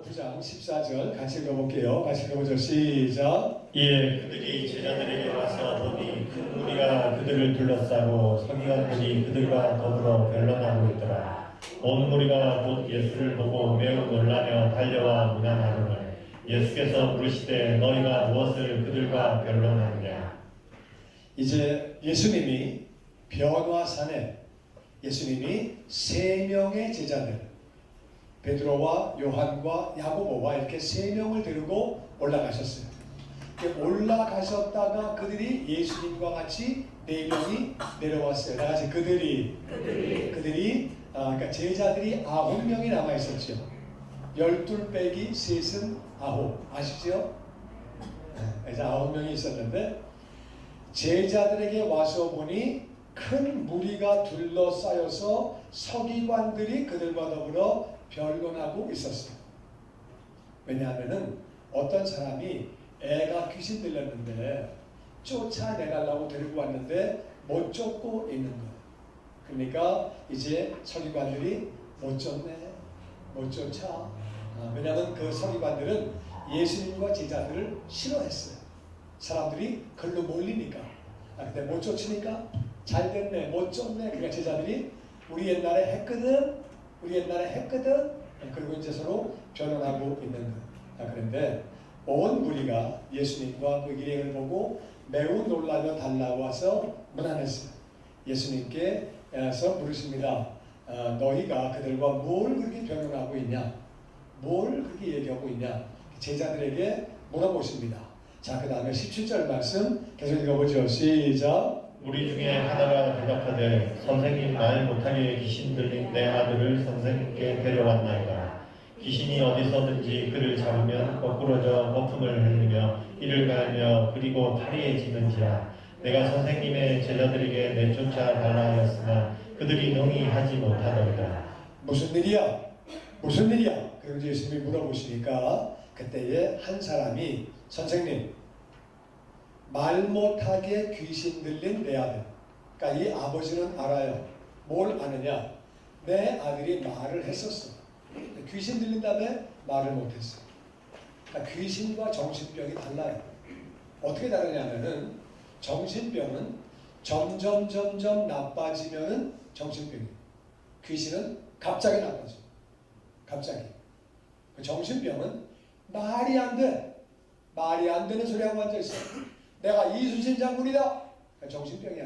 9장 14절 같이 읽어볼게요. 같이 읽어보죠. 시작. 이에 그들이 제자들에게 와서 보니 큰 무리가 그들을 둘러싸고 서기관들이 그들과 더불어 변론하고 있더라. 온 무리가 곧 예수를 보고 매우 놀라며 달려와 문안하거늘 예수께서 물으시되 너희가 무엇을 그들과 변론하느냐. 이제 예수님이 변화산에 예수님이 세 명의 제자들 베드로와 요한과 야고보와 이렇게 세 명을 데리고 올라가셨어요. 올라가셨다가 그들이 예수님과 같이 네 명이 내려왔어요. 다 같이 그들이 그러니까 제자들이 9명이 남아 있었죠. 12 빼기 3은 9 아시죠? 이제 9명이 있었는데 제자들에게 와서 보니 큰 무리가 둘러싸여서 서기관들이 그들과 더불어 변론하고 있었어요. 왜냐하면은 어떤 사람이 애가 귀신 들렸는데 쫓아내가려고 데리고 왔는데 못 쫓고 있는 거예요. 그러니까 이제 서기관들이 못 쫓네, 못 쫓아. 왜냐하면 그 서기관들은 예수님과 제자들을 싫어했어요. 사람들이 글로 몰리니까. 근데 못 쫓으니까 잘 됐네, 못 쫓네. 그러니까 제자들이 우리 옛날에 했거든. 그리고 이제 서로 변론하고 있는 거예요. 그런데 온 무리가 예수님과 그 일행을 보고 매우 놀라며 달려와서 문안했어요. 예수님께서 물으십니다. 너희가 그들과 뭘 그렇게 변론하고 있냐? 뭘 그렇게 얘기하고 있냐? 제자들에게 물어보십니다. 자, 그 다음에 17절 말씀 계속 읽어보죠. 시작. 우리 중에 하나가 대답하되 선생님 말 못하게 귀신 들린 내 아들을 선생님께 데려왔나이다. 귀신이 어디서든지 그를 잡으면 거꾸러져 거품을 흘리며 이를 갈며 그리고 파리해지는지라. 내가 선생님의 제자들에게 내쫓아 달라 하였으나 그들이 능히 못하더이다. 무슨 일이야? 무슨 일이야? 그리고 예수님이 물어보시니까 그때에 한 사람이 선생님 말 못하게 귀신 들린 내 아들. 그러니까 이 아버지는 알아요. 뭘 아느냐? 내 아들이 말을 했었어. 귀신 들린 다음에 말을 못했어. 그러니까 귀신과 정신병이 달라요. 어떻게 다르냐면은 정신병은 점점 나빠지면은 정신병이에요. 귀신은 갑자기 나빠져. 갑자기. 정신병은 말이 안 돼. 말이 안 되는 소리하고 앉아있어. 내가 이순신 장군이다. 정신병이야.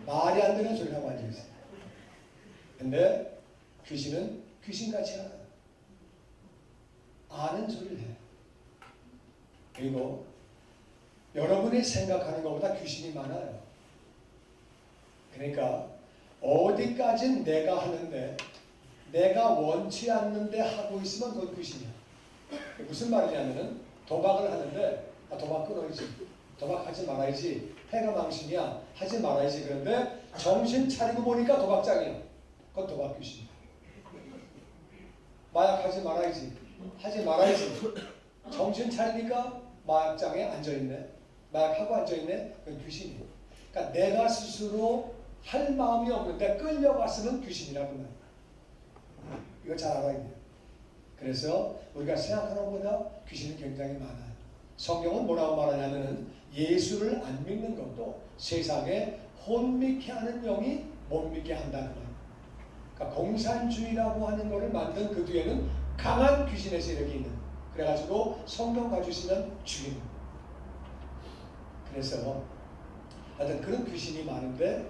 말이 안 되는 소리 하고 앉아있어. 근데 귀신은 귀신같이 알아요. 아는 소리를 해. 그리고 여러분이 생각하는 것보다 귀신이 많아요. 그러니까 어디까진 내가 하는데 내가 원치 않는데 하고 있으면 그건 귀신이야. 무슨 말이냐면은 도박을 하는데 도박 끊어야지. 도박하지 말아야지. 해가 망신이야. 하지 말아야지. 그런데 정신 차리고 보니까 도박장이야. 그건 도박 귀신이야. 마약하지 말아야지. 하지 말아야지. 정신 차리니까 마약장에 앉아있네. 마약하고 앉아있네. 그건 귀신이야. 그러니까 내가 스스로 할 마음이 없는데 끌려갔으면 귀신이라고 말이야. 이거 잘 알아야 돼요. 그래서 우리가 생각하는 것보다 귀신이 굉장히 많아요. 성경은 뭐라고 말하냐면은 예수를 안 믿는 것도 세상에 혼미케 하는 영이 못 믿게 한다는 거예요. 그러니까 공산주의라고 하는 것을 만든 그 뒤에는 강한 귀신의 세력이 있는. 그래가지고 성경 가주시면 죽이는. 그래서 하여튼 그런 귀신이 많은데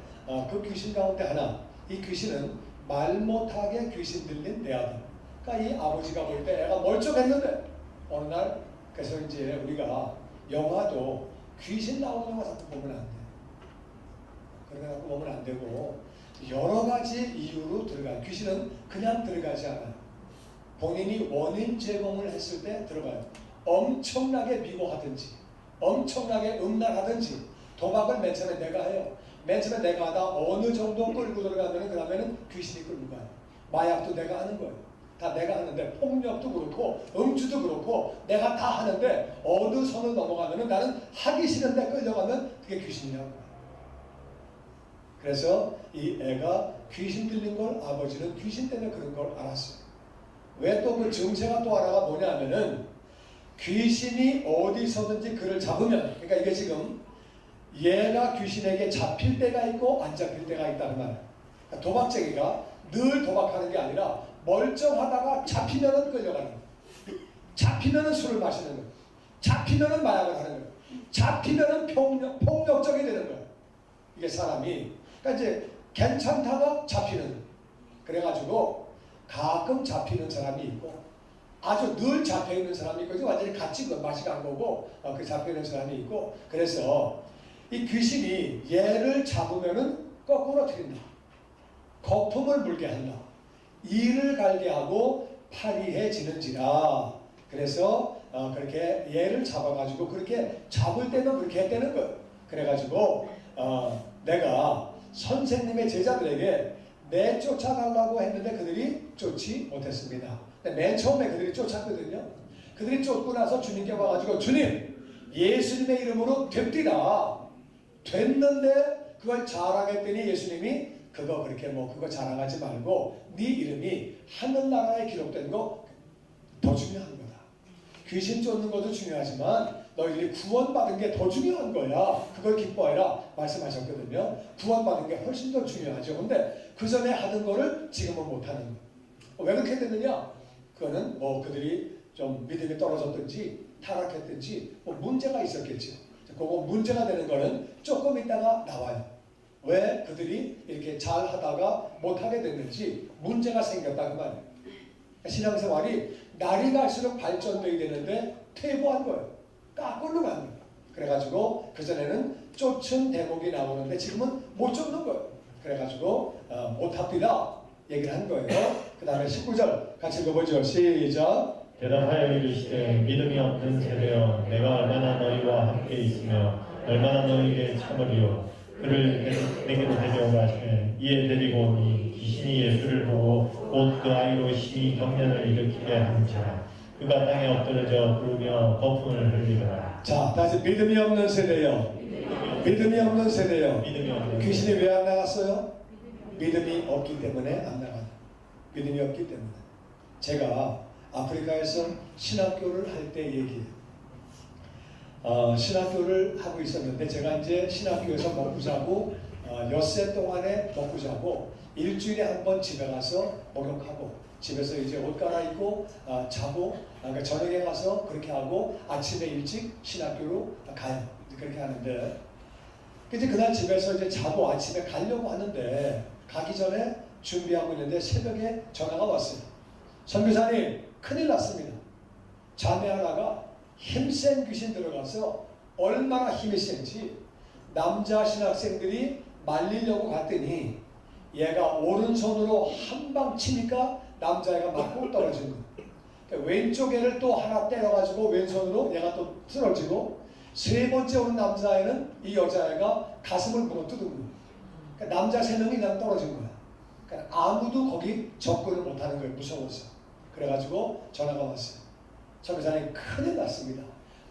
그 귀신 가운데 하나, 이 귀신은 말 못하게 귀신 들린 내 아들. 그러니까 이 아버지가 볼 때 애가 멀쩡했는데 어느 날 그래서 이제 우리가 영화도 귀신 나오는 영화 자꾸 보면 안 돼. 그렇게 자꾸 보면 안 되고 여러 가지 이유로 들어가요. 귀신은 그냥 들어가지 않아요. 본인이 원인 제공을 했을 때 들어가요. 엄청나게 미워하든지 엄청나게 음란하든지 도박을 맨 처음에 내가 해요. 맨 처음에 내가 하다 어느 정도 끌고 들어가면 그 다음에는 귀신이 끌고 가요. 마약도 내가 하는 거예요. 다 내가 하는데 폭력도 그렇고 음주도 그렇고 내가 다 하는데 어느 선을 넘어가면 나는 하기 싫은데 끌려가면 그게 귀신이라고 해요. 그래서 이 애가 귀신 들린 걸 아버지는 귀신 때문에 그런 걸 알았어요. 왜 또 그 증세가 또 하나가 뭐냐면은 귀신이 어디서든지 그를 잡으면, 그러니까 이게 지금 얘가 귀신에게 잡힐 때가 있고 안 잡힐 때가 있다는 말이에요. 그러니까 도박쟁이가 늘 도박하는 게 아니라 멀쩡하다가 잡히면은 끌려가는 거예요. 잡히면은 술을 마시는 거예요. 잡히면은 마약을 하는 거예요. 잡히면은 폭력적이 되는 거예요. 이게 사람이. 그러니까 이제 괜찮다가 잡히는 거예요. 그래가지고 가끔 잡히는 사람이 있고 아주 늘 잡혀있는 사람이 있고 완전히 같이 맛이 간 거고 그 잡혀있는 사람이 있고 그래서 이 귀신이 얘를 잡으면은 거꾸로 트린다. 거품을 물게 한다. 이를 갈게 하고 파리해지는지라. 그래서 그렇게 얘를 잡아가지고 그렇게 잡을 때는 그렇게 했다는 거예요. 그래가지고 내가 선생님의 제자들에게 내쫓아달라고 했는데 그들이 쫓지 못했습니다. 근데 맨 처음에 그들이 쫓았거든요. 그들이 쫓고 나서 주님께 와가지고 주님 예수님의 이름으로 됩디다. 됐는데 그걸 자랑했더니 예수님이 그거 그렇게 그거 자랑하지 말고 네 이름이 하늘나라에 기록된 거 더 중요한 거다. 귀신 쫓는 것도 중요하지만 너희들이 구원받은 게 더 중요한 거야. 그걸 기뻐해라 말씀하셨거든요. 구원받은 게 훨씬 더 중요하죠. 근데 그 전에 하던 거를 지금은 못하는 거예요. 왜 그렇게 됐느냐? 그거는 그들이 좀 믿음이 떨어졌든지 타락했든지 문제가 있었겠죠. 그거 문제가 되는 거는 조금 있다가 나와요. 왜 그들이 이렇게 잘 하다가 못하게 됐는지 문제가 생겼다 그 말이에요. 신앙생활이 날이 갈수록 발전되어야 되는데 퇴보한 거예요. 까꿀로 간 거예요. 그래가지고 그전에는 쫓은 대목이 나오는데 지금은 못 쫓는 거예요. 그래가지고 못합니다 얘기를 한 거예요. 그 다음에 19절 같이 읽어보죠. 시작. 대답하여 이르시되 믿음이 없는 세대여 내가 얼마나 너희와 함께 있으며 얼마나 너희에게 참으리요. 그를 내게로 데려오라 하시매 이에 데리고 오니 귀신이 예수를 보고 곧 그 아이로 심히 경련을 일으키게 한지라. 그가 땅에 엎드러져 부르며 거품을 흘리더라. 자, 다시 믿음이 없는 세대요. 믿음이 없는 세대요. 믿음이 없는 귀신이 왜 안 나갔어요? 믿음이 없기 때문에 안 나가요. 믿음이 없기 때문에. 제가 아프리카에서 신학교를 할 때 얘기해요. 신학교를 하고 있었는데 제가 이제 신학교에서 먹고 자고 엿새 동안에 먹고 자고 일주일에 한 번 집에 가서 목욕하고 집에서 이제 옷 갈아입고 자고 그러니까 저녁에 가서 그렇게 하고 아침에 일찍 신학교로 가요. 그렇게 하는데 이제 그날 집에서 이제 자고 아침에 가려고 하는데 가기 전에 준비하고 있는데 새벽에 전화가 왔어요. 선교사님 큰일 났습니다. 자매 하나가 힘센 귀신 들어가서 얼마나 힘이 센지 남자 신학생들이 말리려고 갔더니 얘가 오른손으로 한 방 치니까 남자애가 맞고 떨어진 거예요. 그러니까 왼쪽 애를 또 하나 때려가지고 왼손으로 얘가 또 쓰러지고 세 번째 오는 남자애는 이 여자애가 가슴을 물어 뜯은 거예요. 그러니까 남자 세 명이 그냥 떨어진 거야. 그러니까 아무도 거기 접근을 못하는 거예요. 무서워서. 그래가지고 전화가 왔어요. 전도사님 큰일 났습니다.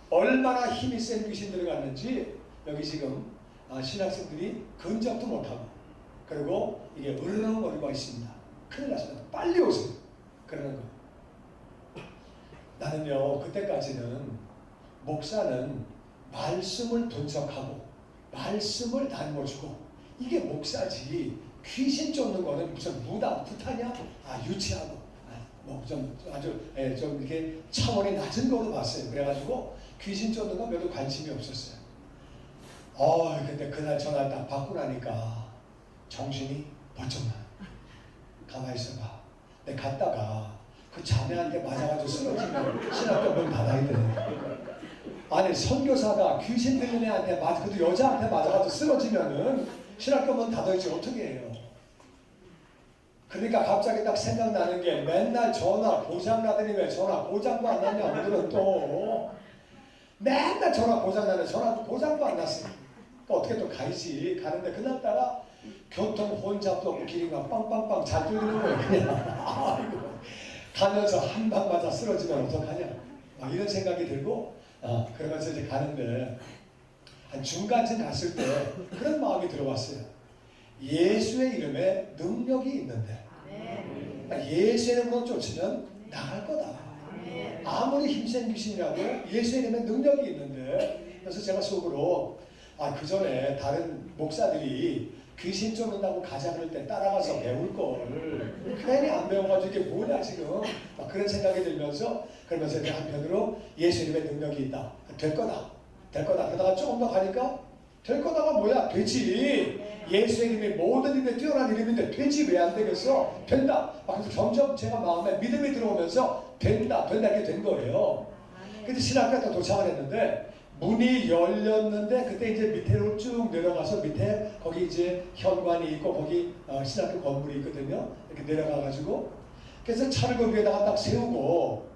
얼마나 힘이 센 귀신 들어갔는지 여기 지금 신학생들이 근접도 못하고 그리고 이게 으르렁거리고 있습니다. 큰일 났습니다. 빨리 오세요. 그러는 거예요. 나는요 그때까지는 목사는 말씀을 분석하고 말씀을 나누어주고 이게 목사지 귀신 쫓는 거는 무슨 무당 부타냐? 유치하고 좀 아주 좀 이렇게 차원이 낮은 거로 봤어요. 그래가지고 귀신 쫓는 건 별로 관심이 없었어요. 근데 그날 전화 딱 받고 나니까 정신이 번쩍 나. 가만히 있어봐. 내가 갔다가 그 자매한테 맞아가지고 쓰러지면 신학교 문 닫아야 되는데. 아니 선교사가 귀신 들린 애한테 그래도 여자한테 맞아가지고 쓰러지면은 신학교 문 닫아야지 어떻게 해요? 그러니까 갑자기 딱 생각나는 게 맨날 전화 고장나더니 왜 전화 고장도 안 났냐 오늘은 또 맨날 전화 고장나네. 전화 고장도 안 났어. 그러니까 어떻게 또 가야지. 가는데 그날따라 교통 혼잡도 없고 길이 막 빵빵빵 잘 뚫리는 거예요. 그냥 아이고 가면서 한 방 맞아 쓰러지면 어떡하냐 막 이런 생각이 들고 그러면서 이제 가는데 한 중간쯤 갔을 때 그런 마음이 들어왔어요. 예수의 이름에 능력이 있는데 예수의 이름으로 쫓으면 나갈 거다. 아무리 힘센 귀신이라도 예수의 이름에 능력이 있는데, 그래서 제가 속으로 그 전에 다른 목사들이 귀신 쫓는다고 가자 그럴 때 따라가서 배울 걸 괜히 안 배워가지고 이게 뭐냐 지금 막 그런 생각이 들면서, 그러면서 이제 한편으로 예수 이름에 능력이 있다, 될 거다 그러다가 조금 더 가니까 될 거다가 뭐야, 되지. 예수의 이름이 모든 이름에 뛰어난 이름인데 되지, 왜 안 되겠어? 된다. 그래서 점점 제가 마음에 믿음이 들어오면서 된다 이렇게 된 거예요. 근데 신학교에 또 도착을 했는데 문이 열렸는데, 그때 이제 밑으로 쭉 내려가서 밑에 거기 이제 현관이 있고 거기 신학교 건물이 있거든요. 이렇게 내려가가지고 그래서 차를 그 위에다가 딱 세우고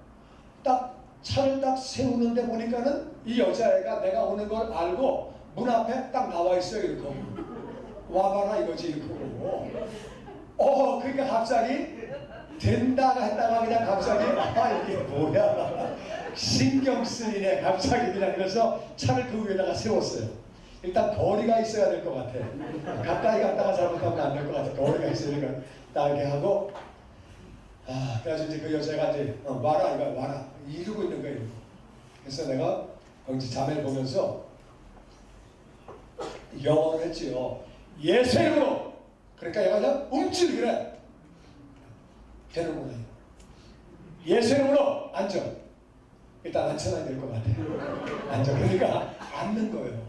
차를 딱 세우는데 보니까는 이 여자애가 내가 오는 걸 알고 문 앞에 딱 나와 있어요. 이렇게 와봐라 이거지 이렇게 보고. 그러니까 갑자기 된다가 했다가 그냥 갑자기 이게 뭐야 신경 쓰이네 갑자기. 그냥 그래서 차를 그 위에다가 세웠어요. 일단 거리가 있어야 될 것 같아. 가까이 갔다가 잘못하면 안 될 것 같아. 거리가 있으니까 딱 이렇게 하고, 그래서 이제 그 여자가 이제 와라 이거 와라 이러고 있는 거예요. 그래서 내가 거기 자매를 보면서 영어로 했지요. 예수 이름으로. 그러니까 얘가 그냥 움찔그래 되는구나. 예수 이름으로 앉아. 일단 앉혀놔야 될 것 같아. 앉아. 그러니까 앉는 거예요.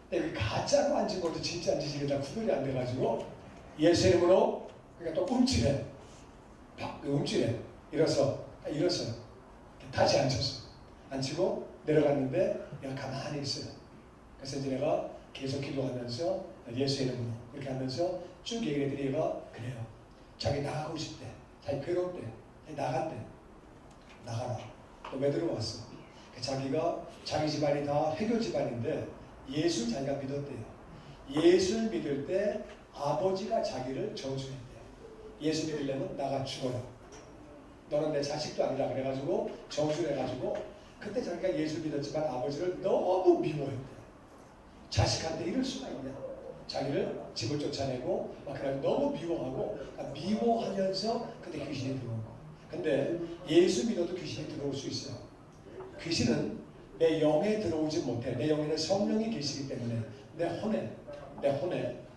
근데 가짜로 앉은 것도 진짜 앉으시 이게 다 구별이 안 돼가지고 예수 이름으로. 그러니까 또 움찔해. 움찔해. 일어서. 다시 앉혔어. 앉히고 내려갔는데 얘가 가만히 있어요. 그래서 이제 내가 계속 기도하면서 예수 이름으로 이렇게 하면서 쭉 얘기를 했더니 얘가 그래요. 자기 나가고 싶대. 자기 괴롭대. 나간대. 나가라. 또 왜 들어왔어? 자기가 자기 집안이 다 회교 집안인데 예수 자기가 믿었대요. 예수를 믿을 때 아버지가 자기를 저주했대요. 예수 믿으려면 나가 죽어라. 너는 내 자식도 아니라 그래가지고 저주를 해가지고, 그때 자기가 예수 믿었지만 아버지를 너무 미워했대요. 자식한테 이럴 수가 있냐. 자기를 집을 쫓아내고 막 그래서 너무 미워하고, 미워하면서 그때 귀신이 들어온 거. 근데 예수 믿어도 귀신이 들어올 수 있어요. 귀신은 내 영에 들어오지 못해. 내 영에는 성령이 계시기 때문에 내 혼에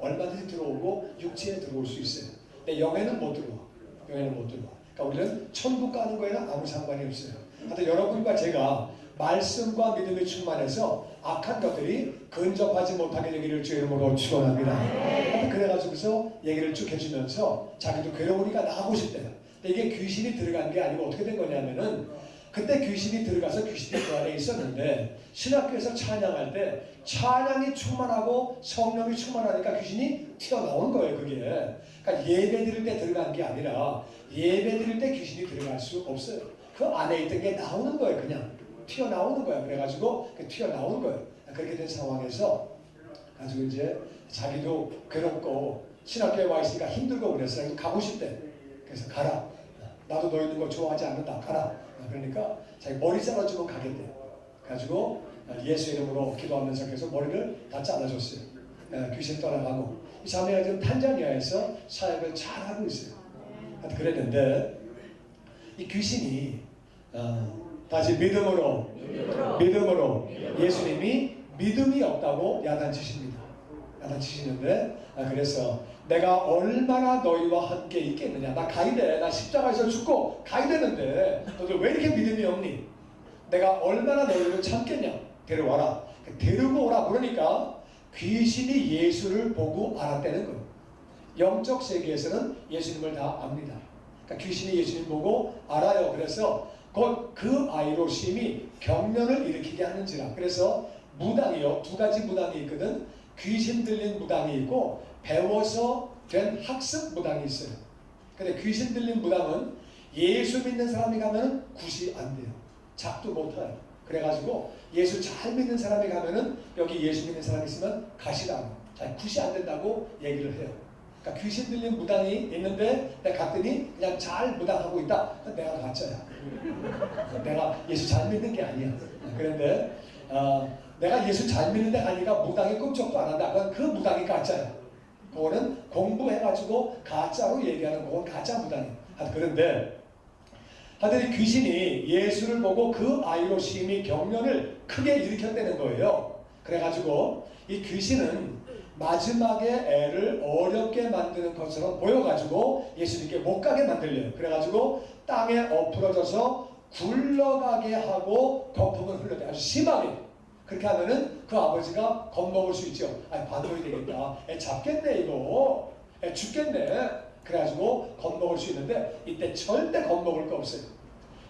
얼마든지 들어오고 육체에 들어올 수 있어요. 내 영에는 못 들어와. 그러니까 우리는 천국 가는 거에는 아무 상관이 없어요. 하여튼 여러분과 제가 말씀과 믿음이 충만해서 악한 것들이 근접하지 못하게 되기를 주의 이름으로 축원합니다. 그래가지고서 얘기를 쭉 해주면서 자기도 괴로우니까 나가고 싶대요. 근데 이게 귀신이 들어간 게 아니고 어떻게 된 거냐면은, 그때 귀신이 들어가서 귀신이 그 안에 있었는데 신학교에서 찬양할 때 찬양이 충만하고 성령이 충만하니까 귀신이 튀어나온 거예요. 그게 그러니까 예배 드릴 때 들어간 게 아니라 예배 드릴 때 귀신이 들어갈 수 없어요. 그 안에 있던 게 나오는 거예요. 그냥 튀어나오는 거예요. 그래가지고 튀어나온 거예요. 그렇게 된 상황에서 가지고 이제 자기도 괴롭고 신학교에 와 있으니까 힘들고 그래서 가고 싶대. 그래서 가라. 나도 너 있는 거 좋아하지 않는다. 가라. 그러니까 자기 머리 잘라주고 가겠대. 가지고 예수 이름으로 기도하면서 계속 머리를 다 잘라줬어요. 귀신 떠나가고. 이 자매가 지금 탄자니아에서 사역을 잘하고 있어요. 그랬는데 이 귀신이 다시 믿음으로 예수님이 믿음이 없다고 야단치십니다. 야단치시는데 그래서 내가 얼마나 너희와 함께 있겠느냐. 나 가야 돼. 나 십자가에서 죽고 가야 되는데 너들 왜 이렇게 믿음이 없니? 내가 얼마나 너희를 참겠냐. 데려와라. 데리고 오라. 그러니까 귀신이 예수를 보고 알았다는 거예요. 영적 세계에서는 예수님을 다 압니다. 그러니까 귀신이 예수님 보고 알아요. 그래서 곧 그 아이로 심히 경련을 일으키게 하는지라. 그래서 무당이요. 두 가지 무당이 있거든. 귀신 들린 무당이 있고 배워서 된 학습 무당이 있어요. 근데 귀신 들린 무당은 예수 믿는 사람이 가면은 굿이 안 돼요. 작도 못해요. 그래가지고 예수 잘 믿는 사람이 가면은 여기 예수 믿는 사람이 있으면 가시라고. 잘 굿이 안 된다고 얘기를 해요. 그러니까 귀신 들린 무당이 있는데 내가 갔더니 그냥 잘 무당하고 있다. 내가 가짜야. 내가 예수 잘 믿는 게 아니야. 그런데 내가 예수 잘 믿는데 가니까 무당이 꿈쩍도 안 한다. 그건 그 무당이 가짜야. 그거는 공부해가지고 가짜로 얘기하는 그건 가짜 무당이야. 그런데 하더니 귀신이 예수를 보고 그 아이로 심히 경련을 크게 일으켰다는 거예요. 그래가지고 이 귀신은 마지막에 애를 어렵게 만드는 것처럼 보여가지고 예수님께 못 가게 만들려요. 그래가지고 땅에 엎어져서 굴러가게 하고 거품을 흘려대 아주 심하게. 그렇게 하면은 그 아버지가 겁먹을 수 있죠. 아니 반동이 되겠다. 애 잡겠네 이거. 애 죽겠네. 그래가지고 겁먹을 수 있는데 이때 절대 겁먹을 거 없어요.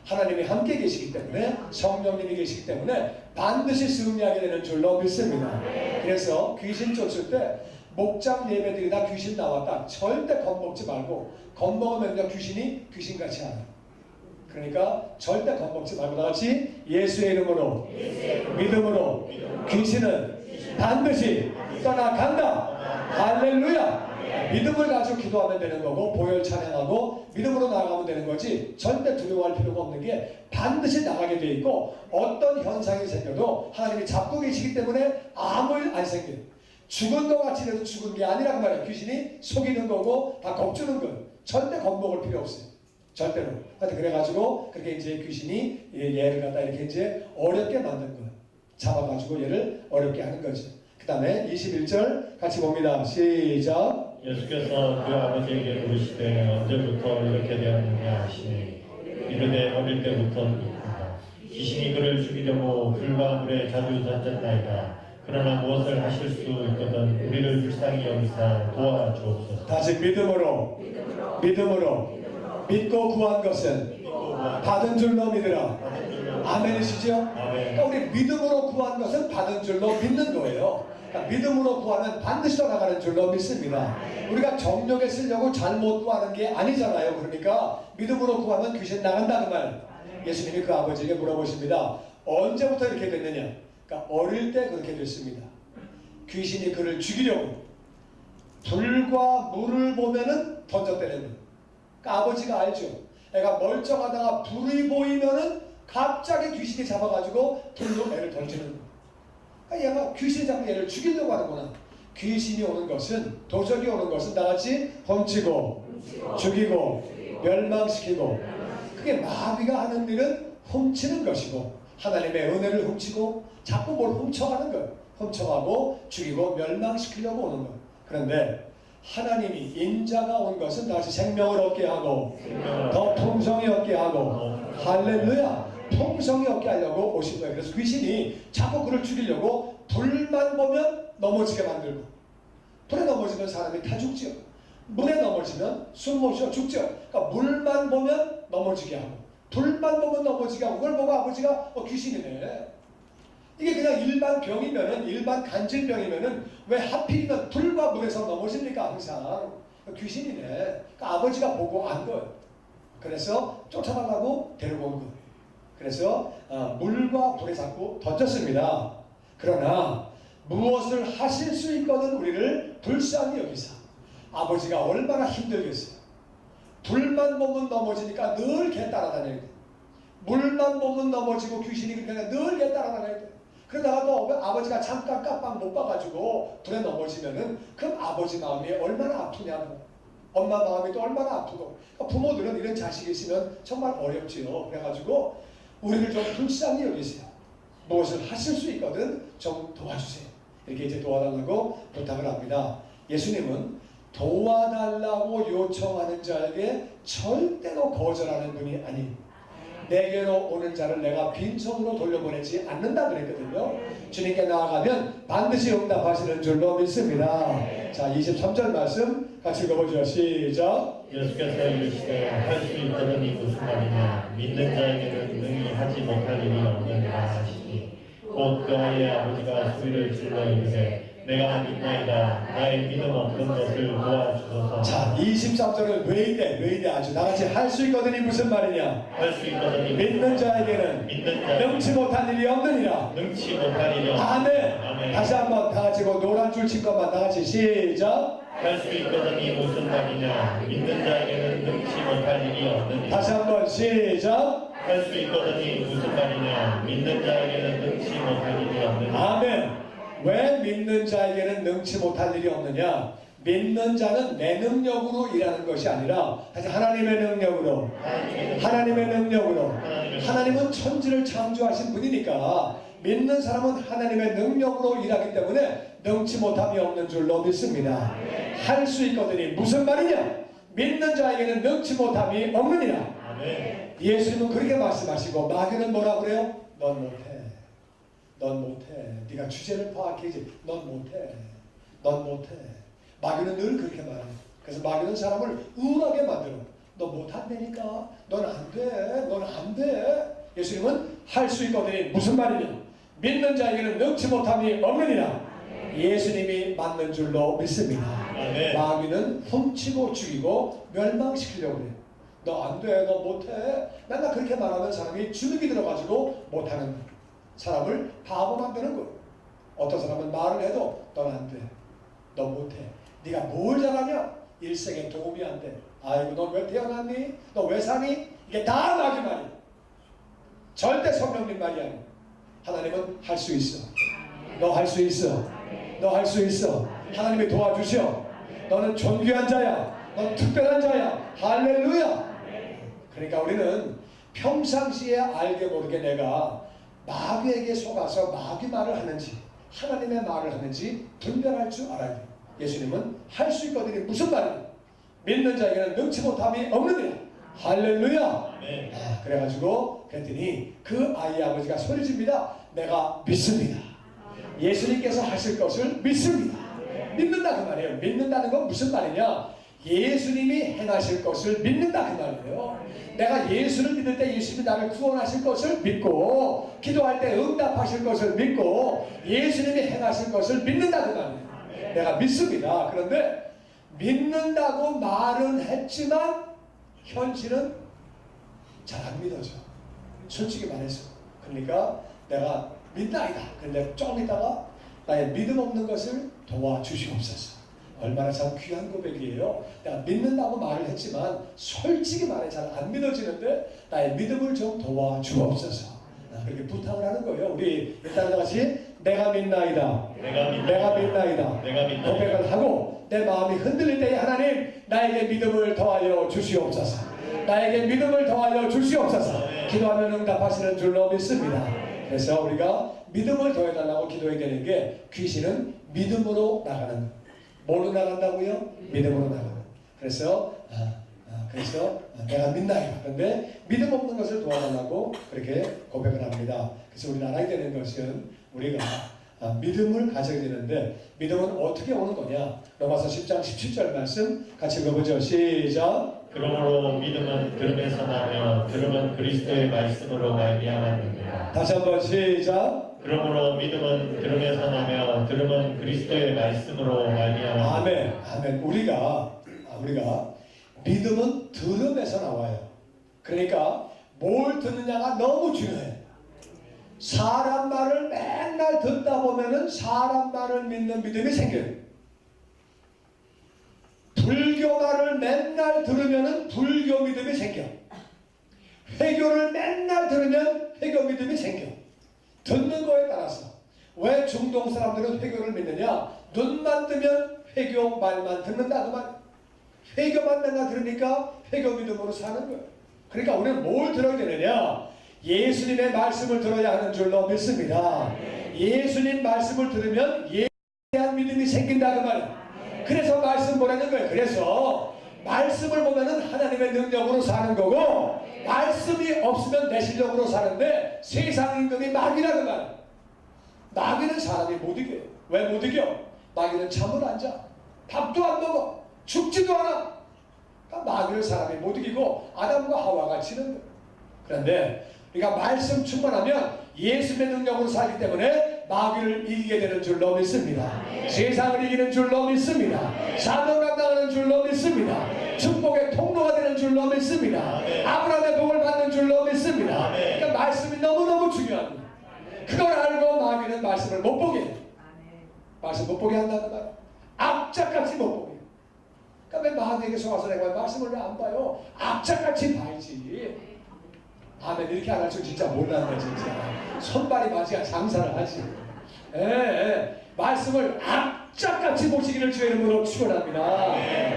하나님이 함께 계시기 때문에 성령님이 계시기 때문에 반드시 승리하게 되는 줄로 믿습니다. 그래서 귀신 쫓을 때 목장 예배들이나 귀신 나왔다 절대 겁먹지 말고 겁먹으면 그냥 귀신이 귀신같이 하는. 그러니까 절대 겁먹지 말고 다같이 예수의 이름으로 믿음으로 귀신은 반드시 떠나간다. 할렐루야. 믿음을 가지고 기도하면 되는 거고 보혈 찬양하고 믿음으로 나아가면 되는 거지 절대 두려워할 필요가 없는 게 반드시 나가게 돼 있고 어떤 현상이 생겨도 하나님이 잡고 계시기 때문에 아무 일 안 생겨요. 죽은 것 같이 돼도 죽은 게 아니란 말이에요. 귀신이 속이는 거고 다 겁주는 거예요. 절대 겁먹을 필요 없어요. 절대로. 하여튼 그래가지고 그렇게 이제 귀신이 얘를 갖다 이렇게 이제 어렵게 만든 거예요. 잡아가지고 얘를 어렵게 하는 거죠. 그 다음에 21절 같이 봅니다. 시작. 예수께서 그 아버지에게 물으시되 언제부터 이렇게 되었느냐 하시니 이르되 어릴 때부터입니다. 귀신이 그를 죽이려고 불과 물에 자주 던졌나이다. 그러나 무엇을 하실 수 있거든 우리를 불쌍히 여기사 도와주옵소서. 다시 믿음으로 믿고 구한 것은 받은 줄로 믿으라. 아멘이시죠? 그러니까 우리 믿음으로 구한 것은 받은 줄로 믿는 거예요. 그러니까 믿음으로 구하면 반드시 떠나가는 줄로 믿습니다. 우리가 정력에 쓰려고 잘못 구하는 게 아니잖아요. 그러니까 믿음으로 구하면 귀신 나간다는 말. 예수님이 그 아버지에게 물어보십니다. 언제부터 이렇게 됐느냐? 그러니까 어릴 때 그렇게 됐습니다. 귀신이 그를 죽이려고 불과 물을 보면은 던졌다는 거예요. 그러니까 아버지가 알죠. 애가 멀쩡하다가 불이 보이면은 갑자기 귀신이 잡아가지고 불로 애를 던지는 거예요. 그러니까 얘가 귀신이 자꾸 얘를 죽이려고 하는구나. 귀신이 오는 것은 도적이 오는 것은 다같이 훔치고 죽이고 멸망시키고 그게 마귀가 하는 일은 훔치는 것이고 하나님의 은혜를 훔치고 자꾸 뭘 훔쳐가는 거예요. 훔쳐가고 죽이고 멸망시키려고 오는 거예요. 그런데 하나님이 인자가 온 것은 다시 생명을 얻게 하고 더 풍성히 얻게 하고 할렐루야 풍성히 얻게 하려고 오신 거예요. 그래서 귀신이 자꾸 그를 죽이려고 불만 보면 넘어지게 만들고 불에 넘어지면 사람이 다 죽죠. 물에 넘어지면 숨 못 쉬어 죽죠. 그러니까 물만 보면 넘어지게 하고 불만 보면 넘어지게 하고 그걸 보고 아버지가 귀신이네. 이게 그냥 일반 병이면은 일반 간질병이면은 왜 하필이면 불과 물에서 넘어집니까 항상. 귀신이네. 그러니까 아버지가 보고 안 거예요. 그래서 쫓아가려고 데리고 온 거예요. 그래서 물과 불에 자꾸 던졌습니다. 그러나 무엇을 하실 수 있거든 우리를 불쌍히 여기사. 아버지가 얼마나 힘들겠어요. 불만 보면 넘어지니까 늘 개 따라다녀야 돼. 물만 보면 넘어지고 귀신이 그러니까 늘 개 따라다녀야 돼. 그러다가 또 아버지가 잠깐 깜빡 못 봐가지고 불에 넘어지면은 그 아버지 마음이 얼마나 아프냐고. 엄마 마음이 또 얼마나 아프고. 그러니까 부모들은 이런 자식이 있으면 정말 어렵지요. 그래가지고 우리를 좀 불쌍히 여기세요. 무엇을 하실 수 있거든 좀 도와주세요. 이렇게 이제 도와달라고 부탁을 합니다. 예수님은 도와달라고 요청하는 자에게 절대로 거절하는 분이 아닙니다. 내게로 오는 자를 내가 빈손으로 돌려보내지 않는다 그랬거든요. 주님께 나아가면 반드시 응답하시는 줄로 믿습니다. 자, 23절 말씀 같이 읽어보죠. 시작. 예수께서 이르시되 할 수 있거든이 무슨 말이냐 믿는 자에게는 능히 하지 못할 일이 없느니라 하시니 곧 그 아이의 아버지가 소리를 질러 이르되 내가 믿나이다 나의 믿음 없는 것을 도와주소서. 자, 23절은 왜 이래 아주 나같이 할 수 있거든이 무슨 말이냐. 할 수 있거든이 믿는 자에게는 능치 못할 일이 없느니라. 능치 못할 일이 아멘. 아멘. 다시 한번 다같이 그 노란 줄 친 것만 다같이 시작. 할 수 있거든이 무슨 말이냐 믿는 자에게는 능치 못할 일이 없느니라. 다시 한번 시작. 할 수 있거든이 무슨 말이냐 믿는 자에게는 능치 못할 일이 없느니라. 아멘. 왜 믿는 자에게는 능치 못할 일이 없느냐? 믿는 자는 내 능력으로 일하는 것이 아니라 다시 하나님의 능력으로, 하나님의 능력으로. 하나님은 천지를 창조하신 분이니까 믿는 사람은 하나님의 능력으로 일하기 때문에 능치 못함이 없는 줄로 믿습니다. 할 수 있거든요. 무슨 말이냐? 믿는 자에게는 능치 못함이 없느니라. 예수님은 그렇게 말씀하시고 마귀는 뭐라 그래요? 넌 못해. 넌 못해. 네가 주제를 파악해야지. 넌 못해. 넌 못해. 마귀는 늘 그렇게 말해요. 그래서 마귀는 사람을 우울하게 만들어. 너 못한다니까. 넌 안 돼. 넌 안 돼. 예수님은 할 수 있거든요. 무슨 말이냐? 믿는 자에게는 능치 못함이 없느니라. 예수님이 맞는 줄로 믿습니다. 마귀는 훔치고 죽이고 멸망시키려고 해요. 너 안 돼. 너 못해. 맨날 그렇게 말하면 사람이 주눅이 들어가지고 못하는 사람을 바보 만드는 거예요. 어떤 사람은 말을 해도 넌 안 돼. 너 못해. 네가 뭘 잘하냐? 일생에 도움이 안 돼. 아이고 너 왜 태어났니? 너 왜 사니? 이게 다 마귀 말이야. 절대 성령님 말이 아니야. 하나님은 할 수 있어. 너 할 수 있어. 너 할 수 있어. 하나님이 도와주셔. 너는 존귀한 자야. 넌 특별한 자야. 할렐루야. 그러니까 우리는 평상시에 알게 모르게 내가 마귀에게 속아서 마귀 말을 하는지 하나님의 말을 하는지 분별할 줄 알아야 돼. 예수님은 할 수 있거든요. 무슨 말이냐? 믿는 자에게는 능치 못함이 없느니라. 할렐루야. 그래가지고 그랬더니 그 아이의 아버지가 소리칩니다. 내가 믿습니다. 예수님께서 하실 것을 믿습니다. 믿는다 그 말이에요. 믿는다는 건 무슨 말이냐? 예수님이 행하실 것을 믿는다 그 말이에요. 내가 예수를 믿을 때 예수님이 나를 구원하실 것을 믿고 기도할 때 응답하실 것을 믿고 예수님이 행하실 것을 믿는다 그 말이에요. 내가 믿습니다. 그런데 믿는다고 말은 했지만 현실은 잘 안 믿어져. 솔직히 말해서. 그러니까 내가 믿나이다. 그런데 조금 있다가 나의 믿음 없는 것을 도와주시옵소서. 얼마나 참 귀한 고백이에요. 내가 믿는다고 말을 했지만 솔직히 말해 잘 안 믿어지는데 나의 믿음을 좀 도와주옵소서. 그렇게 부탁을 하는 거예요. 우리 일단 같이 내가 믿나이다. 내가 믿나이다. 고백을 하고 내 마음이 흔들릴 때에 하나님 나에게 믿음을 더하여 주시옵소서. 나에게 믿음을 더하여 주시옵소서. 기도하면 응답하시는 줄로 믿습니다. 그래서 우리가 믿음을 더해달라고 기도해야 되는 게 귀신은 믿음으로 나가는 거예요. 뭐로 나간다고요? 믿음으로 나가는. 그래서 내가 믿나요? 그런데 믿음 없는 것을 도와달라고 그렇게 고백을 합니다. 그래서 우리가 알아야 되는 것은 우리가 믿음을 가져야 되는데 믿음은 어떻게 오는 거냐? 로마서 10장 17절 말씀 같이 읽어보죠. 시작. 그러므로 믿음은 들음에서 나며 들음은 그리스도의 말씀으로 말미암았느니라. 다시 한번 시작. 그러므로 믿음은 들음에서 나며 들음은 그리스도의 말씀으로 말미암아. 아멘. 아멘. 우리가 믿음은 들음에서 나와요. 그러니까 뭘 듣느냐가 너무 중요해. 사람 말을 맨날 듣다 보면은 사람 말을 믿는 믿음이 생겨요. 불교 말을 맨날 들으면은 불교 믿음이 생겨. 회교를 맨날 들으면 회교 믿음이 생겨. 듣는 거에 따라서. 왜 중동 사람들은 회교를 믿느냐? 눈만 뜨면 회교 말만 듣는다 그 말. 회교만 맨날 들으니까 회교 믿음으로 사는 거예요. 그러니까 우리는 뭘 들어야 되느냐? 예수님의 말씀을 들어야 하는 줄로 믿습니다. 예수님 말씀을 들으면 예수님에 대한 믿음이 생긴다 그 말이에요. 그래서 말씀 보내는 거예요. 그래서 말씀을 보면은 하나님의 능력으로 사는 거고 말씀이 없으면 내 실력으로 사는데 세상 임금이 마귀라 그 말이에요. 마귀는 사람이 못 이겨요. 왜 못 이겨? 마귀는 잠을 안 자. 밥도 안 먹어. 죽지도 않아. 그러니까 마귀를 사람이 못 이기고 아담과 하와가 지는 거예요. 그런데 우리가 말씀 충만하면 예수의 능력으로 살기 때문에 마귀를 이기게 되는 줄로 믿습니다. 세상을 이기는 줄로 믿습니다. 사명 감당하는 줄로 믿습니다. 축복의 통로가 되는 줄로 믿습니다. 아브라함의 복을 받는 줄로 믿습니다. 그러니까 말씀이 너무너무 중요합니다. 그걸 알고 마귀는 말씀을 못 보게 해요. 말씀 못 보게 한다는 말. 악착같이 못 보게 해요. 그러니까 왜 마귀에게 속아서 내가 말씀을 왜 안 봐요? 악착같이 봐야지. 아멘. 이렇게 안 할 줄 진짜 몰랐네 진짜. 손발이 맞이야 장사를 하지. 말씀을 악착같이 보시기를 주의 이름으로 축원합니다.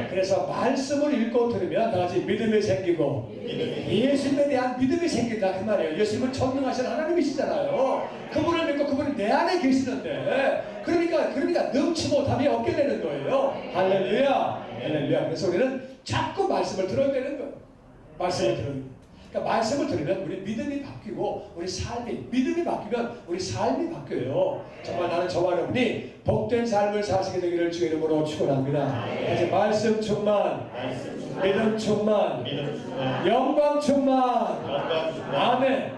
그래서 말씀을 읽고 들으면 다같이 믿음이 생기고 예수님에 대한 믿음이 생긴다 그 말이에요. 예수님은 전능하신 하나님이시잖아요. 그분을 믿고 그분이 내 안에 계시는데 그러니까 능치 못함이 없게 되는 거예요. 할렐루야. 할렐루야. 그래서 우리는 자꾸 말씀을 들어야 되는 거예요. 말씀을 들어야 돼요. 그러니까 말씀을 들으면 우리 믿음이 바뀌고 우리 삶이 믿음이 바뀌면 우리 삶이 바뀌어요. 정말 나는 저와 여러분이 복된 삶을 사시게 되기를 주의 이름으로 축원합니다. 이제 말씀 충만, 믿음 충만, 영광 충만. 아멘.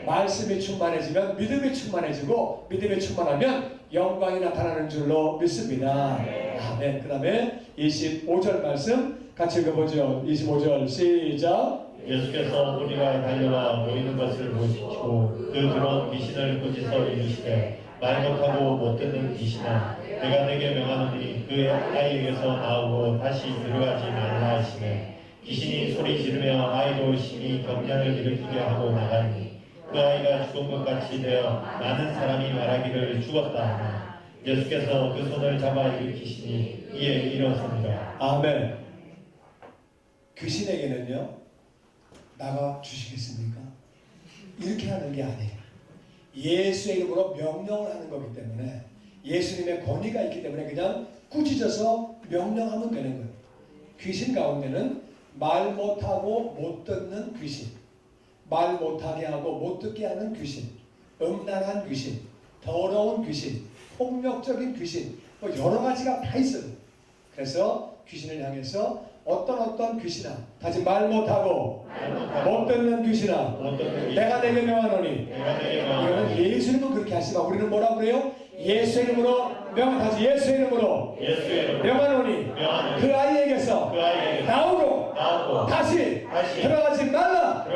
말씀이 충만해지면 믿음이 충만해지고 믿음이 충만하면 영광이 나타나는 줄로 믿습니다. 아멘. 그 다음에 25절 말씀 같이 읽어보죠. 25절 시작. 예수께서 우리가 달려와 모이는 것을 보시고 그 들어온 귀신을 꾸짖어 이르시되 말 못하고 못 듣는 귀신아 내가 내게 명하노니 그 아이에게서 나오고 다시 들어가지 말라 하시매 귀신이 소리 지르며 아이도 심히 경련을 일으키게 하고 나가니 그 아이가 죽은 것 같이 되어 많은 사람이 말하기를 죽었다 하나 예수께서 그 손을 잡아 일으키시니 이에 일어섭니다. 아멘. 귀신에게는요 나가 주시겠습니까? 이렇게 하는 게 아니에요. 예수의 이름으로 명령을 하는 거기 때문에 예수님의 권위가 있기 때문에 그냥 꾸짖어서 명령하면 되는 거예요. 귀신 가운데는 말 못하고 못 듣는 귀신, 말 못하게 하고 못 듣게 하는 귀신, 음란한 귀신, 더러운 귀신, 폭력적인 귀신, 뭐 여러 가지가 다 있어요. 그래서 귀신을 향해서 어떤 귀신아 다시 말 못하고 못 듣는 귀신아 내가 내게 명하노니 이거는 예수 이름으로 그렇게 하시고 우리는 뭐라고 그래요? 예수 이름으로 다시 예수 이름으로 명하노니 그 아이에게서 나오고 다시 들어가지 말라.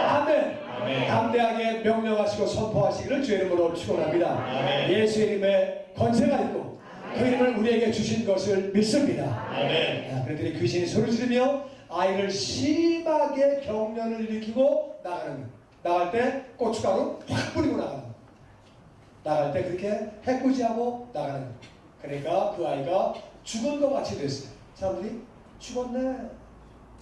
아멘. 담대하게 명령하시고 선포하시기를 주의 이름으로 축원합니다. 예수 이름에 권세가 있고 그 이름을 우리에게 주신 것을 믿습니다. 아멘. 그랬더니 귀신이 소리 지르며 아이를 심하게 경련을 일으키고 나가는 거예요. 나갈 때 고춧가루 확 뿌리고 나가는 거예요. 나갈 때 그렇게 해코지하고 나가는 거예요. 그러니까 그 아이가 죽은 것 같이 됐어요. 사람들이 죽었네,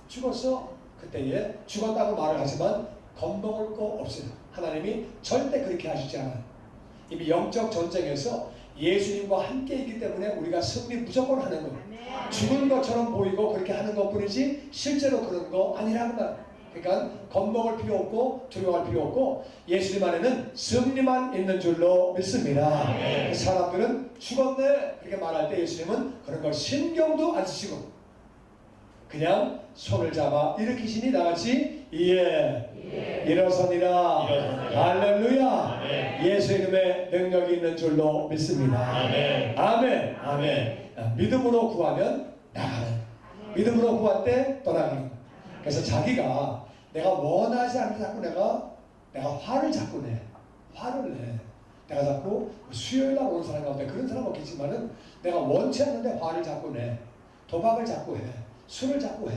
죽었어. 그때에 죽었다고 말을 하지만 겁먹을 거 없어요. 하나님이 절대 그렇게 하시지 않아요. 이미 영적 전쟁에서 예수님과 함께 있기 때문에 우리가 승리 무조건 하는 거예요. 죽은 것처럼 보이고 그렇게 하는 것뿐이지 실제로 그런 거 아니라는 거예요. 그러니까 겁먹을 필요 없고 두려워할 필요 없고 예수님 안에는 승리만 있는 줄로 믿습니다. 사람들은 죽었네 그렇게 말할 때 예수님은 그런 걸 신경도 안 쓰시고 그냥 손을 잡아 일으키시니 나같이 일어서니라. 할렐루야. 예수 이름에 능력이 있는 줄로 믿습니다. 아멘. 아멘. 믿음으로 구하면 나가는, 믿음으로 구할 때 떠나가는. 그래서 자기가 내가 원하지 않는데 자꾸 내가 화를 자꾸 내. 화를 내. 내가 자꾸 수요일날 오는 사람 가운데 그런 사람 없겠지만은 내가 원치 않는데 화를 자꾸 내. 도박을 자꾸 해. 술을 자꾸 해.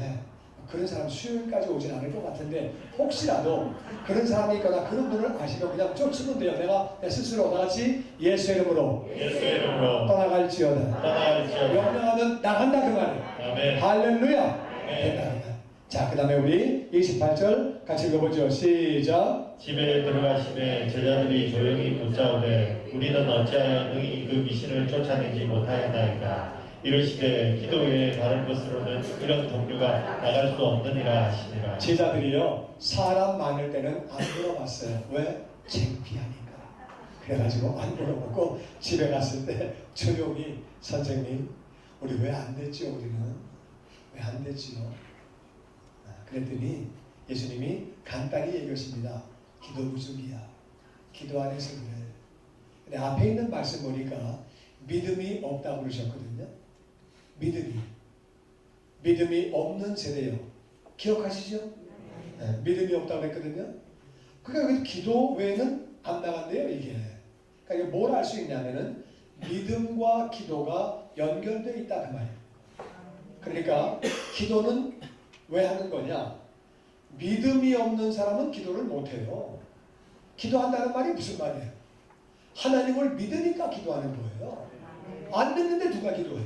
그런 사람 수요일까지 오진 않을 것 같은데 혹시라도 그런 사람이 있거나 그런 분을 아시면 그냥 쫓으면 돼요. 내가 내 스스로 나같이 예수 이름으로 떠나갈지어다. 명령하면 나간다 그 말이에요. 할렐루야. 된다. 자, 그 다음에 우리 28절 같이 읽어보죠. 시작. 집에 들어가시매 제자들이 조용히 붙자오되 우리는 어찌하여 능히 그 귀신을 쫓아내지 못하였나이까. 이르시되 기도 외에 다른 것으로는 이런 종류가 나갈 수 없느니라 하시니라. 제자들이요 사람 많을 때는 안 물어봤어요. 왜? 창피하니까. 그래가지고 안 물어보고 집에 갔을 때 조용히 선생님 우리 왜 안 됐죠? 우리는 왜 안 됐지요? 그랬더니 예수님이 간단히 얘기하십니다. 기도 부족이야. 기도 안 해서 그래. 근데 앞에 있는 말씀 보니까 믿음이 없다고 그러셨거든요. 믿음이 없는 세대요. 기억하시죠? 네, 믿음이 없다고 했거든요. 그러니까 기도 외에는 안 나간대요 이게. 그러니까 이게 뭘 알 수 있냐면은 믿음과 기도가 연결되어 있다 그 말이에요. 그러니까 기도는 왜 하는 거냐? 믿음이 없는 사람은 기도를 못 해요. 기도한다는 말이 무슨 말이에요? 하나님을 믿으니까 기도하는 거예요. 안 믿는데 누가 기도해?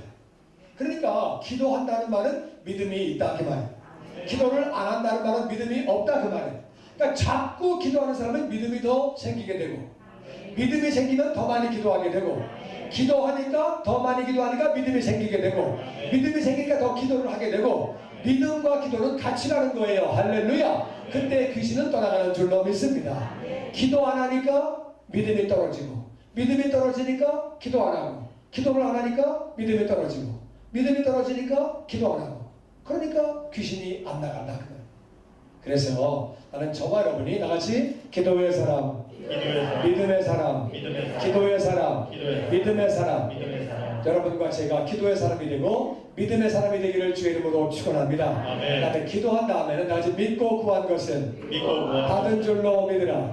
그러니까 기도한다는 말은 믿음이 있다 그 말이에요. 기도를 안 한다는 말은 믿음이 없다 그 말이에요. 그러니까 자꾸 기도하는 사람은 믿음이 더 생기게 되고, 믿음이 생기면 더 많이 기도하게 되고, 기도하니까 더 많이 기도하니까 믿음이 생기게 되고, 믿음이 생기니까 더 기도를 하게 되고, 믿음과 기도는 같이 가는 거예요. 할렐루야. 그때 귀신은 떠나가는 줄로 믿습니다. 기도 안 하니까 믿음이 떨어지고, 믿음이 떨어지니까 기도 안 하고, 기도를 안 하니까 믿음이 떨어지고, 믿음이 떨어지니까 기도 안 하고, 그러니까 귀신이 안 나간다 그 말이에요. 그래서 나는 저와 여러분이 나같이 기도의 사람, 믿음의 사람, 기도의 사람, 믿음의 사람, 여러분과 제가 기도의 사람이 되고 믿음의 사람이 되기를 주의 이름으로 축원합니다. 그다음에 기도한 다음에는 나지 믿고 구한 것은 받은 줄로 믿으라.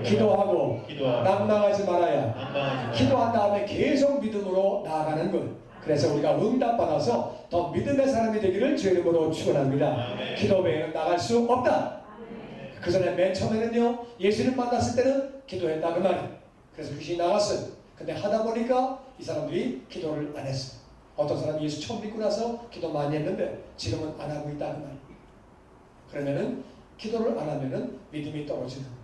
기도하고 낙망하지 말아야. 기도한 다음에 계속 믿음으로 나아가는 것. 그래서 우리가 응답받아서 더 믿음의 사람이 되기를 주의 이름으로 축원합니다. 기도 외에는 나갈 수 없다. 그 전에 맨 처음에는요, 예수님 만났을 때는 기도했다 그 말이에요. 그래서 귀신이 나갔어요. 근데 하다 보니까 이 사람들이 기도를 안 했어요. 어떤 사람이 예수 처음 믿고 나서 기도 많이 했는데 지금은 안 하고 있다 그 말이에요. 그러면은 기도를 안 하면은 믿음이 떨어지는 거예요.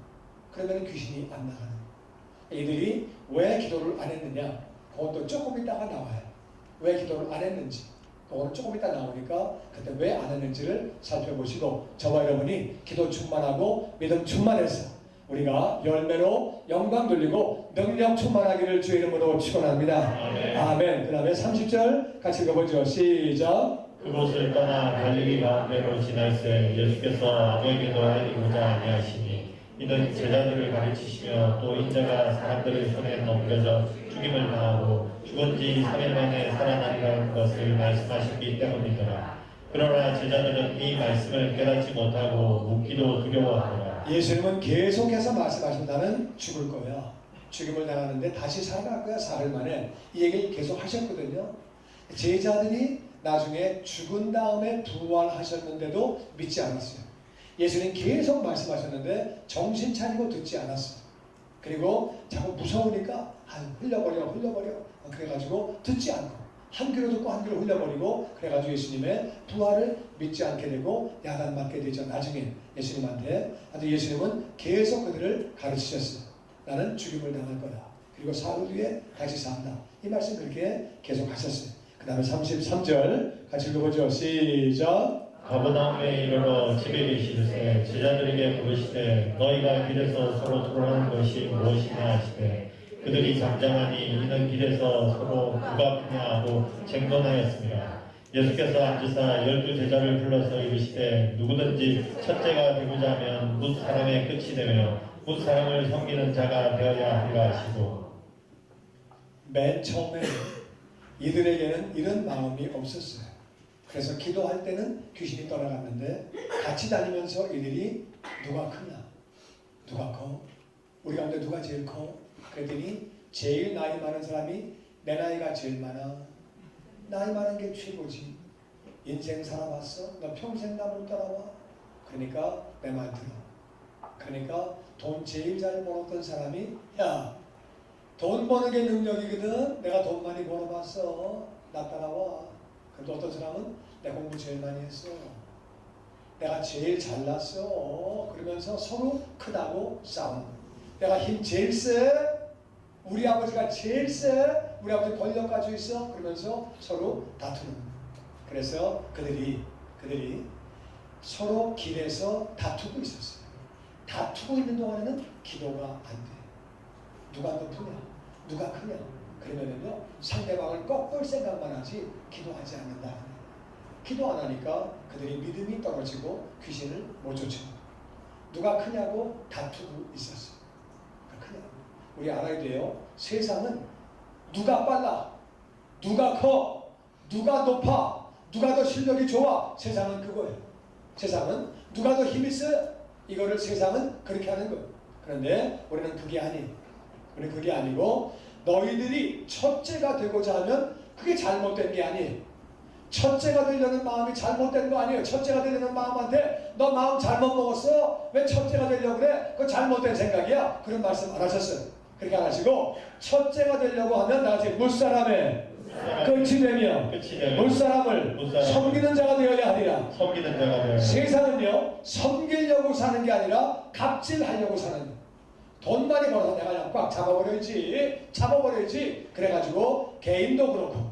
그러면은 귀신이 안 나가는 거예요. 이들이 왜 기도를 안 했느냐, 그것도 조금 있다가 나와요. 왜 기도를 안 했는지, 오늘 조금 이따 나오니까 그때 왜 안 했는지를 살펴보시고, 저와 여러분이 기도 충만하고 믿음 충만해서 우리가 열매로 영광 돌리고 능력 충만하기를 주의 이름으로 축원합니다. 아멘. 그 다음에 30절 같이 읽어보죠. 시작. 그곳을 떠나 갈릴리 가운데로 지날새 예수께서 아무에게도 알리고자 아니하시니 이는 제자들을 가르치시며 또 인자가 사람들의 손에 넘겨져 죽임을 당하고 죽은 지 3일 만에 살아나리라는 것을 말씀하셨기 때문이더라. 그러나 제자들은 이 말씀을 깨닫지 못하고 묻기도 두려워하더라. 예수님은 계속해서 말씀하십니다. 나는 죽을 거야. 죽임을 당하는데 다시 살아날 거야. 사흘 만에. 이 얘기를 계속 하셨거든요. 제자들이 나중에 죽은 다음에 부활하셨는데도 믿지 않았어요. 예수님 계속 말씀하셨는데 정신 차리고 듣지 않았어요. 그리고 자꾸 무서우니까 흘려버려 그래가지고 듣지 않고 한 귀로 듣고 한 귀로 흘려버리고, 그래가지고 예수님의 부활을 믿지 않게 되고 야단 맞게 되죠. 나중에 예수님한테. 하여튼 예수님은 계속 그들을 가르치셨어요. 나는 죽임을 당할 거다. 그리고 사흘 뒤에 다시 산다. 이 말씀 그렇게 계속 하셨어요. 그 다음에 33절 같이 읽어보죠. 시작. 가버나움에 이르러 집에 계시되 제자들에게 부르시되 너희가 길에서 서로 토론하는 것이 무엇이냐 하시되 그들이 잠잠하니 이는 길에서 서로 누가 크냐 하고 쟁론하였습니다. 예수께서 앉으사 12제자를 불러서 이르시되 누구든지 첫째가 되고자 하면 뭇 사람의 끝이 되며 뭇 사람을 섬기는 자가 되어야 하리라 하시고, 맨 처음에 이들에게는 이런 마음이 없었어요. 그래서 기도할 때는 귀신이 떠나갔는데 같이 다니면서 이들이 누가 크냐, 누가 커, 우리 가운데 누가 제일 커? 그랬더니 제일 나이 많은 사람이 내 나이가 제일 많아. 나이 많은 게 최고지. 인생 살아봤어? 너 평생 나를 따라와? 그러니까 내 말 들어. 그러니까 돈 제일 잘 벌었던 사람이, 야, 돈 버는 게 능력이거든. 내가 돈 많이 벌어봤어. 나 따라와. 그런데 어떤 사람은 내 공부 제일 많이 했어. 내가 제일 잘났어. 그러면서 서로 크다고 싸우는 거야. 내가 힘 제일 세. 우리 아버지가 제일 세. 우리 아버지 권력 가지고 있어. 그러면서 서로 다투는 거야. 그래서 그들이 서로 길에서 다투고 있었어요. 다투고 있는 동안에는 기도가 안 돼. 누가 높으냐, 누가 크냐, 그러면은요 상대방을 꺾을 생각만 하지 기도하지 않는다. 기도 안 하니까 그들이 믿음이 떨어지고 귀신을 못 쫓아요. 누가 크냐고 다투고 있었어요. 크냐? 우리 알아야 돼요. 세상은 누가 빨라, 누가 커, 누가 높아, 누가 더 실력이 좋아. 세상은 그거예요. 세상은 누가 더 힘이 세. 이거를 세상은 그렇게 하는 거예요. 그런데 우리는 그게 아니에요. 우리는 그게 아니고 너희들이 첫째가 되고자 하면 그게 잘못된 게 아니에요. 첫째가 되려는 마음이 잘못된 거 아니에요. 첫째가 되려는 마음한테 너 마음 잘못 먹었어? 왜 첫째가 되려고 그래? 그거 잘못된 생각이야. 그런 말씀 안 하셨어요. 그렇게 안 하시고 첫째가 되려고 하면 나중에 무사람의 끝이 되며 무사람을 섬기는 자가 되어야 하리라. 섬기는 자가 되어야 세상은요 섬기려고 사는 게 아니라 갑질하려고 사는 거예요. 돈 많이 벌어서 내가 그냥 꽉 잡아버려야지 그래가지고 개인도 그렇고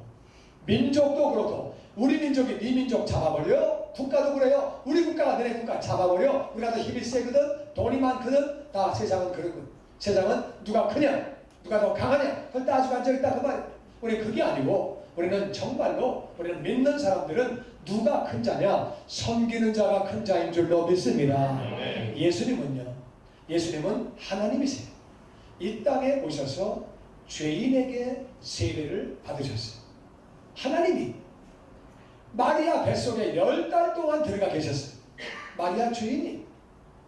민족도 그렇고 우리 민족이 네 민족 잡아버려. 국가도 그래요. 우리 국가가 너네 국가 잡아버려. 우리가 더 힘이 세거든 돈이 많거든. 다 세상은 그런 거. 세상은 누가 크냐 누가 더 강하냐 그걸 따지고 앉아있다 그 말. 우리 그게 아니고 우리는 정말로 우리는 믿는 사람들은 누가 큰 자냐 섬기는 자가 큰 자인 줄로 믿습니다. 예수님은 하나님이세요. 이 땅에 오셔서 죄인에게 세례를 받으셨어요. 하나님이 마리아 뱃속에 10달 동안 들어가 계셨어요. 마리아 주인이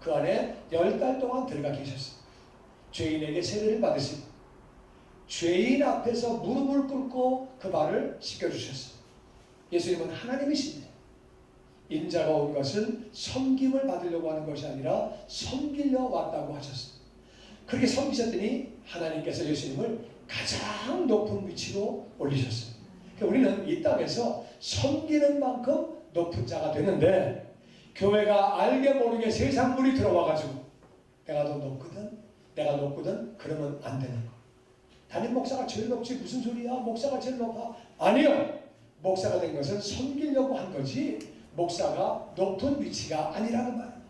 그 안에 10달 동안 들어가 계셨어요. 죄인에게 세례를 받으시고 죄인 앞에서 무릎을 꿇고 그 발을 씻겨주셨어요. 예수님은 하나님이십니다. 인자가 온 것은 섬김을 받으려고 하는 것이 아니라 섬기려 왔다고 하셨어요. 그렇게 섬기셨더니 하나님께서 예수님을 가장 높은 위치로 올리셨어요. 그러니까 우리는 이 땅에서 섬기는 만큼 높은 자가 되는데 교회가 알게 모르게 세상 물이 들어와가지고 내가 더 높거든 그러면 안 되는 거. 담임 목사가 제일 높지 무슨 소리야 목사가 제일 높아. 아니요. 목사가 된 것은 섬기려고 한 거지 목사가 높은 위치가 아니라는 말이에요.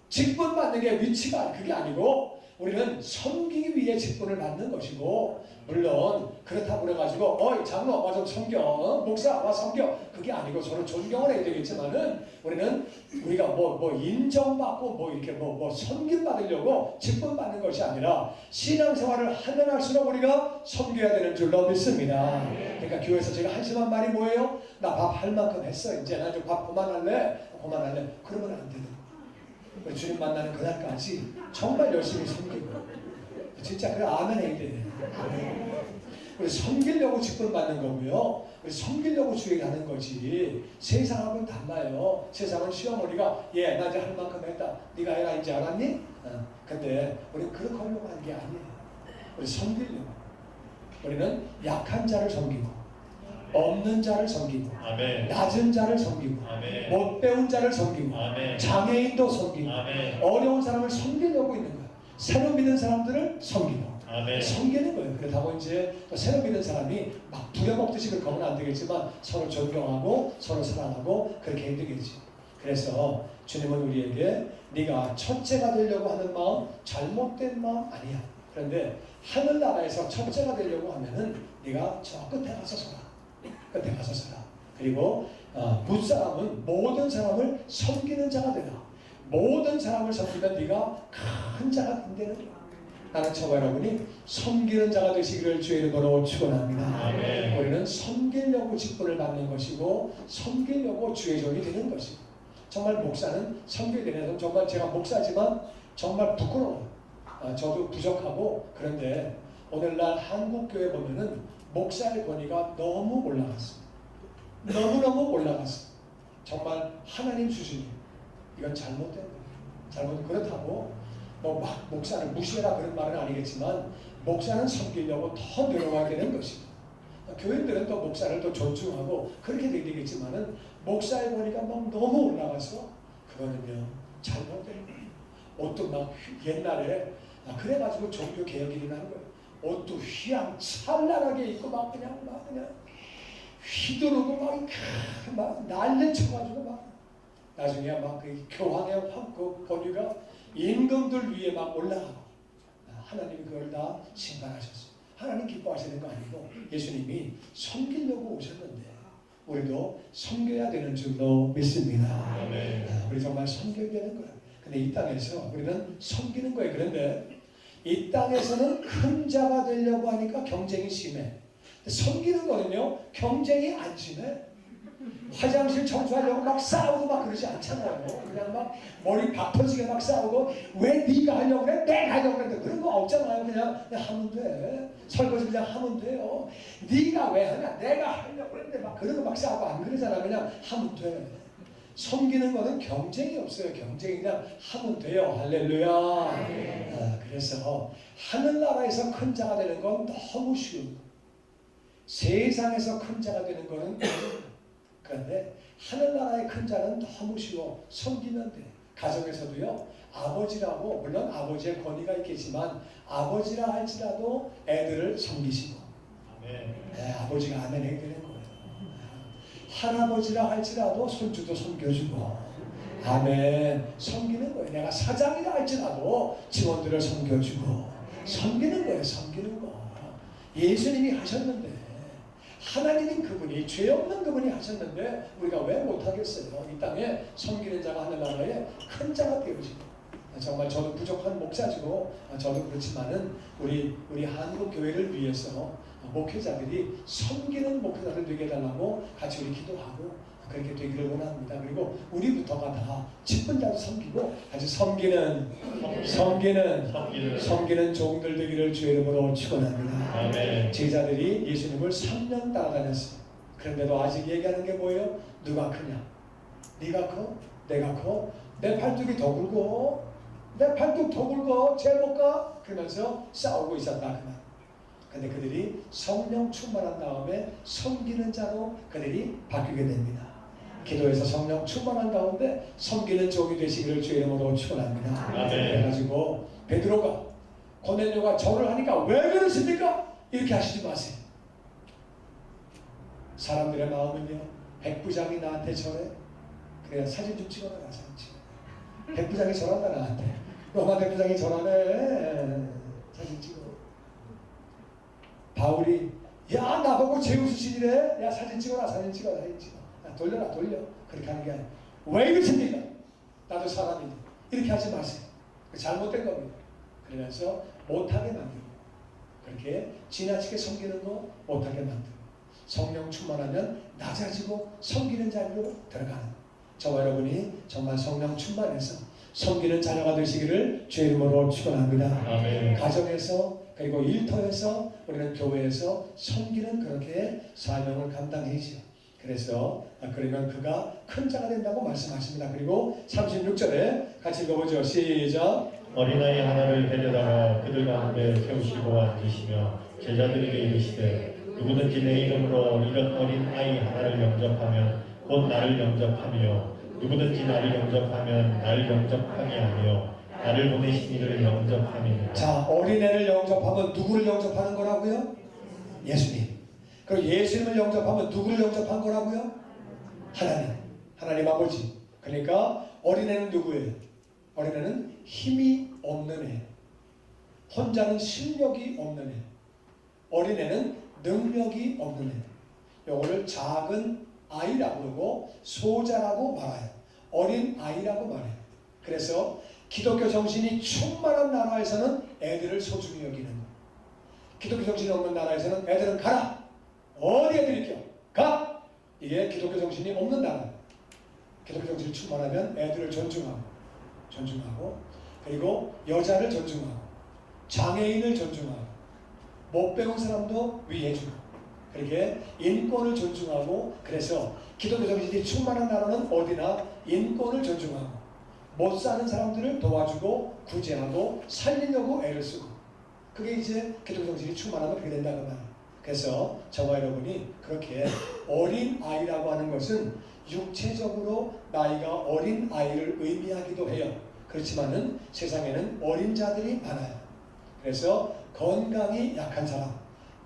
직분 받는 게 위치가 그게 아니고 우리는 섬기기 위해 직분을 받는 것이고 물론 그렇다고 그래가지고 어이 장로 와 좀 섬겨 목사 와 섬겨 그게 아니고 서로 존경을 해야 되겠지만은 우리는 우리가 뭐 인정받고 뭐 이렇게 뭐 섬김 받으려고 직분 받는 것이 아니라 신앙생활을 하면 할수록 우리가 섬겨야 되는 줄로 믿습니다. 그러니까 교회에서 제가 한심한 말이 뭐예요? 나 밥 할 만큼 했어 이제 나 좀 밥 그만할래 그러면 안 되는 거예요. 우리 주님 만나는 그날까지 정말 열심히 섬기고 진짜 그래 아멘 해야 돼. 우리 섬기려고 직분 받는 거고요. 우리 섬기려고 주행하는 거지. 세상하고는 달라요. 세상은 시어머니가 나 이제 할 만큼 했다. 네가 해라 이제 알았니? 근데 우리는 그렇게 하려고 하는 게 아니에요. 우리 섬기려고. 우리는 약한 자를 섬기고 없는 자를 섬기고 아멘. 낮은 자를 섬기고 아멘. 못 배운 자를 섬기고 아멘. 장애인도 섬기고 아멘. 어려운 사람을 섬기려고 있는 거예요. 새로 믿는 사람들을 섬기고 아멘. 섬기는 거예요. 그렇다고 이제 또 새로 믿는 사람이 막 부려먹듯이 그러면 안 되겠지만 서로 존경하고 서로 사랑하고 그렇게 해야 되겠지. 그래서 주님은 우리에게 네가 첫째가 되려고 하는 마음 잘못된 마음 아니야. 그런데 하늘나라에서 첫째가 되려고 하면은 네가 저 끝에 가서 서라. 끝에 가서 서라. 그리고 무사람은 모든 사람을 섬기는 자가 되라. 모든 사람을 섬기면 네가 큰 자가 된다는 거야. 나는 저와 여러분이 섬기는 자가 되시기를 주의 이름으로 축원합니다. 아멘. 우리는 섬기려고 직분을 받는 것이고 섬기려고 주의 종이 되는 것이고 정말 목사는 섬겨야 되는 정말 제가 목사지만 정말 부끄러워요. 저도 부족하고 그런데 오늘날 한국교회 보면은 목사의 권위가 너무 올라갔어요. 너무너무 올라갔어요. 정말 하나님 수준이에요. 이건 잘못된 거예요. 그렇다고 뭐 막 목사를 무시해라 그런 말은 아니겠지만 목사는 섬기려고 더 노력해야 되는 것입니다. 교인들은 또 목사를 또 존중하고 그렇게 되겠지만은 목사의 권위가 막 너무 올라가서 그거는요 잘못된 거예요. 옷도 막 옛날에 그래가지고 종교 개혁이 일어나는 거예요. 옷도 휘황찬란하게 입고 막 그냥 휘두르고 막 난리 쳐가지고 막 나중에 막 그 교황의 그 권위가 임금들 위에 막 올라가고 하나님이 그걸 다 심판하셨어요. 하나님 기뻐하시는 거 아니고 예수님이 섬기려고 오셨는데 우리도 섬겨야 되는 줄로 믿습니다. 우리 정말 섬겨야 되는 거예요. 근데 이 땅에서 우리는 섬기는 거예요. 그런데 이 땅에서는 큰 자가 되려고 하니까 경쟁이 심해. 섬기는 거는요 경쟁이 안 심해. 화장실 청소하려고 막 싸우고 막 그러지 않잖아요. 그냥 막 머리 박터지게 막 싸우고 왜 네가 하려고 그래? 내가 하려고 그래? 그런 거 없잖아요. 그냥 하면 돼. 설거지 그냥 하면 돼요. 네가 왜 하냐? 내가 하려고 그랬는데 막 그런 거 막 싸우고 안 그러잖아. 그냥 하면 돼. 섬기는 거는 경쟁이 없어요. 경쟁이 그냥 하면 돼요. 할렐루야. 그래서 하늘나라에서 큰 자가 되는 건 너무 쉬운 거. 세상에서 큰 자가 되는 거는 그런데 하늘나라의 큰 자는 너무 쉬워. 섬기면 돼. 가정에서도요. 아버지라고 물론 아버지의 권위가 있겠지만 아버지라 할지라도 애들을 섬기시고 네, 아버지가 아멘 해야 되는 거예요. 할아버지라 할지라도 손주도 섬겨주고 아멘 섬기는 거예요. 내가 사장이라 할지라도 직원들을 섬겨주고 섬기는 거예요. 섬기는 거. 예수님이 하셨는데 하나님인 그분이 죄 없는 그분이 하셨는데 우리가 왜 못하겠어요? 이 땅에 섬기는 자가 하늘나라에 큰 자가 되어지고 정말 저도 부족한 목사지고 저도 그렇지만은 우리 한국 교회를 위해서 목회자들이 섬기는 목회자들 되게 해달라고 같이 우리 기도하고 그렇게 되기를 원합니다. 그리고 우리부터가 다 기쁜 자도 섬기고 같이 섬기는 종들 되기를 주의 이름으로 축원합니다. 아멘. 제자들이 예수님을 3년 따라다녔어요. 그런데도 아직 얘기하는 게 뭐예요? 누가 크냐? 네가 커? 내가 커? 내 팔뚝이 더 굵어? 내 팔뚝 더 굵어? 쟤 못 가? 그러면서 싸우고 있었다 그 말. 근데 그들이 성령 충만한 다음에 섬기는 자로 그들이 바뀌게 됩니다. 기도에서 성령 충만한 가운데 섬기는 종이 되시기를 주의 이름으로 축원합니다. 그래가지고 베드로가 고넬료가 절을 하니까 왜 그러십니까? 이렇게 하시지 마세요. 사람들의 마음은요. 백부장이 나한테 절해? 그래 사진 좀 찍어놔라. 사진 찍어. 백부장이 절한다 나한테. 로마 백부장이 절하네. 사진 찍어. 바울이 야 나보고 제우스신이래. 야 사진 찍어라. 사진 찍어. 사진 찍어. 야, 돌려라 돌려. 그렇게 하는 게 아니라 왜 이러십니까? 나도 사람인데. 이렇게 하지 마세요. 잘못된 겁니다. 그러면서 못하게 만들고 그렇게 지나치게 섬기는 거 못하게 만들고 성령 충만하면 낮아지고 섬기는 자리로 들어가는 저와 여러분이 정말 성령 충만해서 섬기는 자녀가 되시기를 주의 이름으로 축원합니다. 아멘. 가정에서 그리고 일터에서 우리는 교회에서 섬기는 그렇게 사명을 감당해야죠. 그래서 그러면 그가 큰 자가 된다고 말씀하십니다. 그리고 36절에 같이 읽어보죠. 시작. 어린아이 하나를 데려다가 그들 가운데 세우시고 앉으시며 제자들에게 이르시되 누구든지 내 이름으로 이런 어린아이 하나를 영접하면 곧 나를 영접하며 누구든지 나를 영접하면 나를 영접함이 아니요 나를 보내신 이를 영접함이니라. 자, 어린애를 영접하면 누구를 영접하는 거라고요? 예수님. 그리고 예수님을 영접하면 누구를 영접한 거라고요? 하나님 아버지. 그러니까 어린애는 누구예요? 어린애는 힘이 없는 애. 혼자는 실력이 없는 애. 어린애는 능력이 없는 애. 요거를 작은 아이라고 그러고 소자라고 말해요. 어린 아이라고 말해요. 그래서 기독교 정신이 충만한 나라에서는 애들을 소중히 여기는 거. 기독교 정신이 없는 나라에서는 애들은 가라. 어디 애들 있겨? 가! 이게 기독교 정신이 없는 나라. 기독교 정신이 충만하면 애들을 존중하고 그리고 여자를 존중하고 장애인을 존중하고 못 배운 사람도 위해주고 그렇게 인권을 존중하고 그래서 기독교 정신이 충만한 나라는 어디나 인권을 존중하고 못 사는 사람들을 도와주고 구제하고 살리려고 애를 쓰고 그게 이제 기독교 정신이 충만하면 그렇게 된다는 말이에요. 그래서 저와 여러분이 그렇게 어린 아이라고 하는 것은 육체적으로 나이가 어린 아이를 의미하기도 해요. 그렇지만은 세상에는 어린 자들이 많아요. 그래서 건강이 약한 사람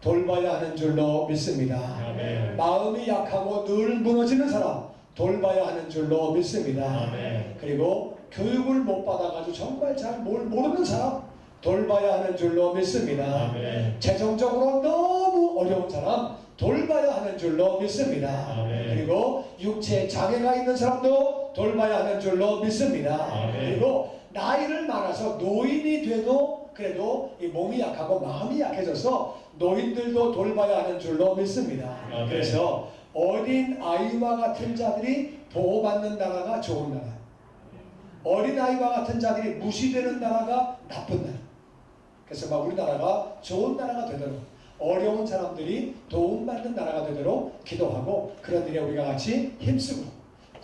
돌봐야 하는 줄로 믿습니다. 아멘. 마음이 약하고 늘 무너지는 사람 돌봐야 하는 줄로 믿습니다. 아멘. 그리고 교육을 못 받아가지고 정말 잘 뭘 모르는 사람 돌봐야 하는 줄로 믿습니다. 아멘. 재정적으로 너무 어려운 사람 돌봐야 하는 줄로 믿습니다. 아멘. 그리고 육체 장애가 있는 사람도 돌봐야 하는 줄로 믿습니다. 아멘. 그리고 나이를 많아서 노인이 돼도 그래도 이 몸이 약하고 마음이 약해져서 노인들도 돌봐야 하는 줄로 믿습니다. 아멘. 그래서 어린 아이와 같은 자들이 보호받는 나라가 좋은 나라. 어린 아이와 같은 자들이 무시되는 나라가 나쁜 나라. 그래서 막 우리나라가 좋은 나라가 되도록 어려운 사람들이 도움받는 나라가 되도록 기도하고 그런 일에 우리가 같이 힘쓰고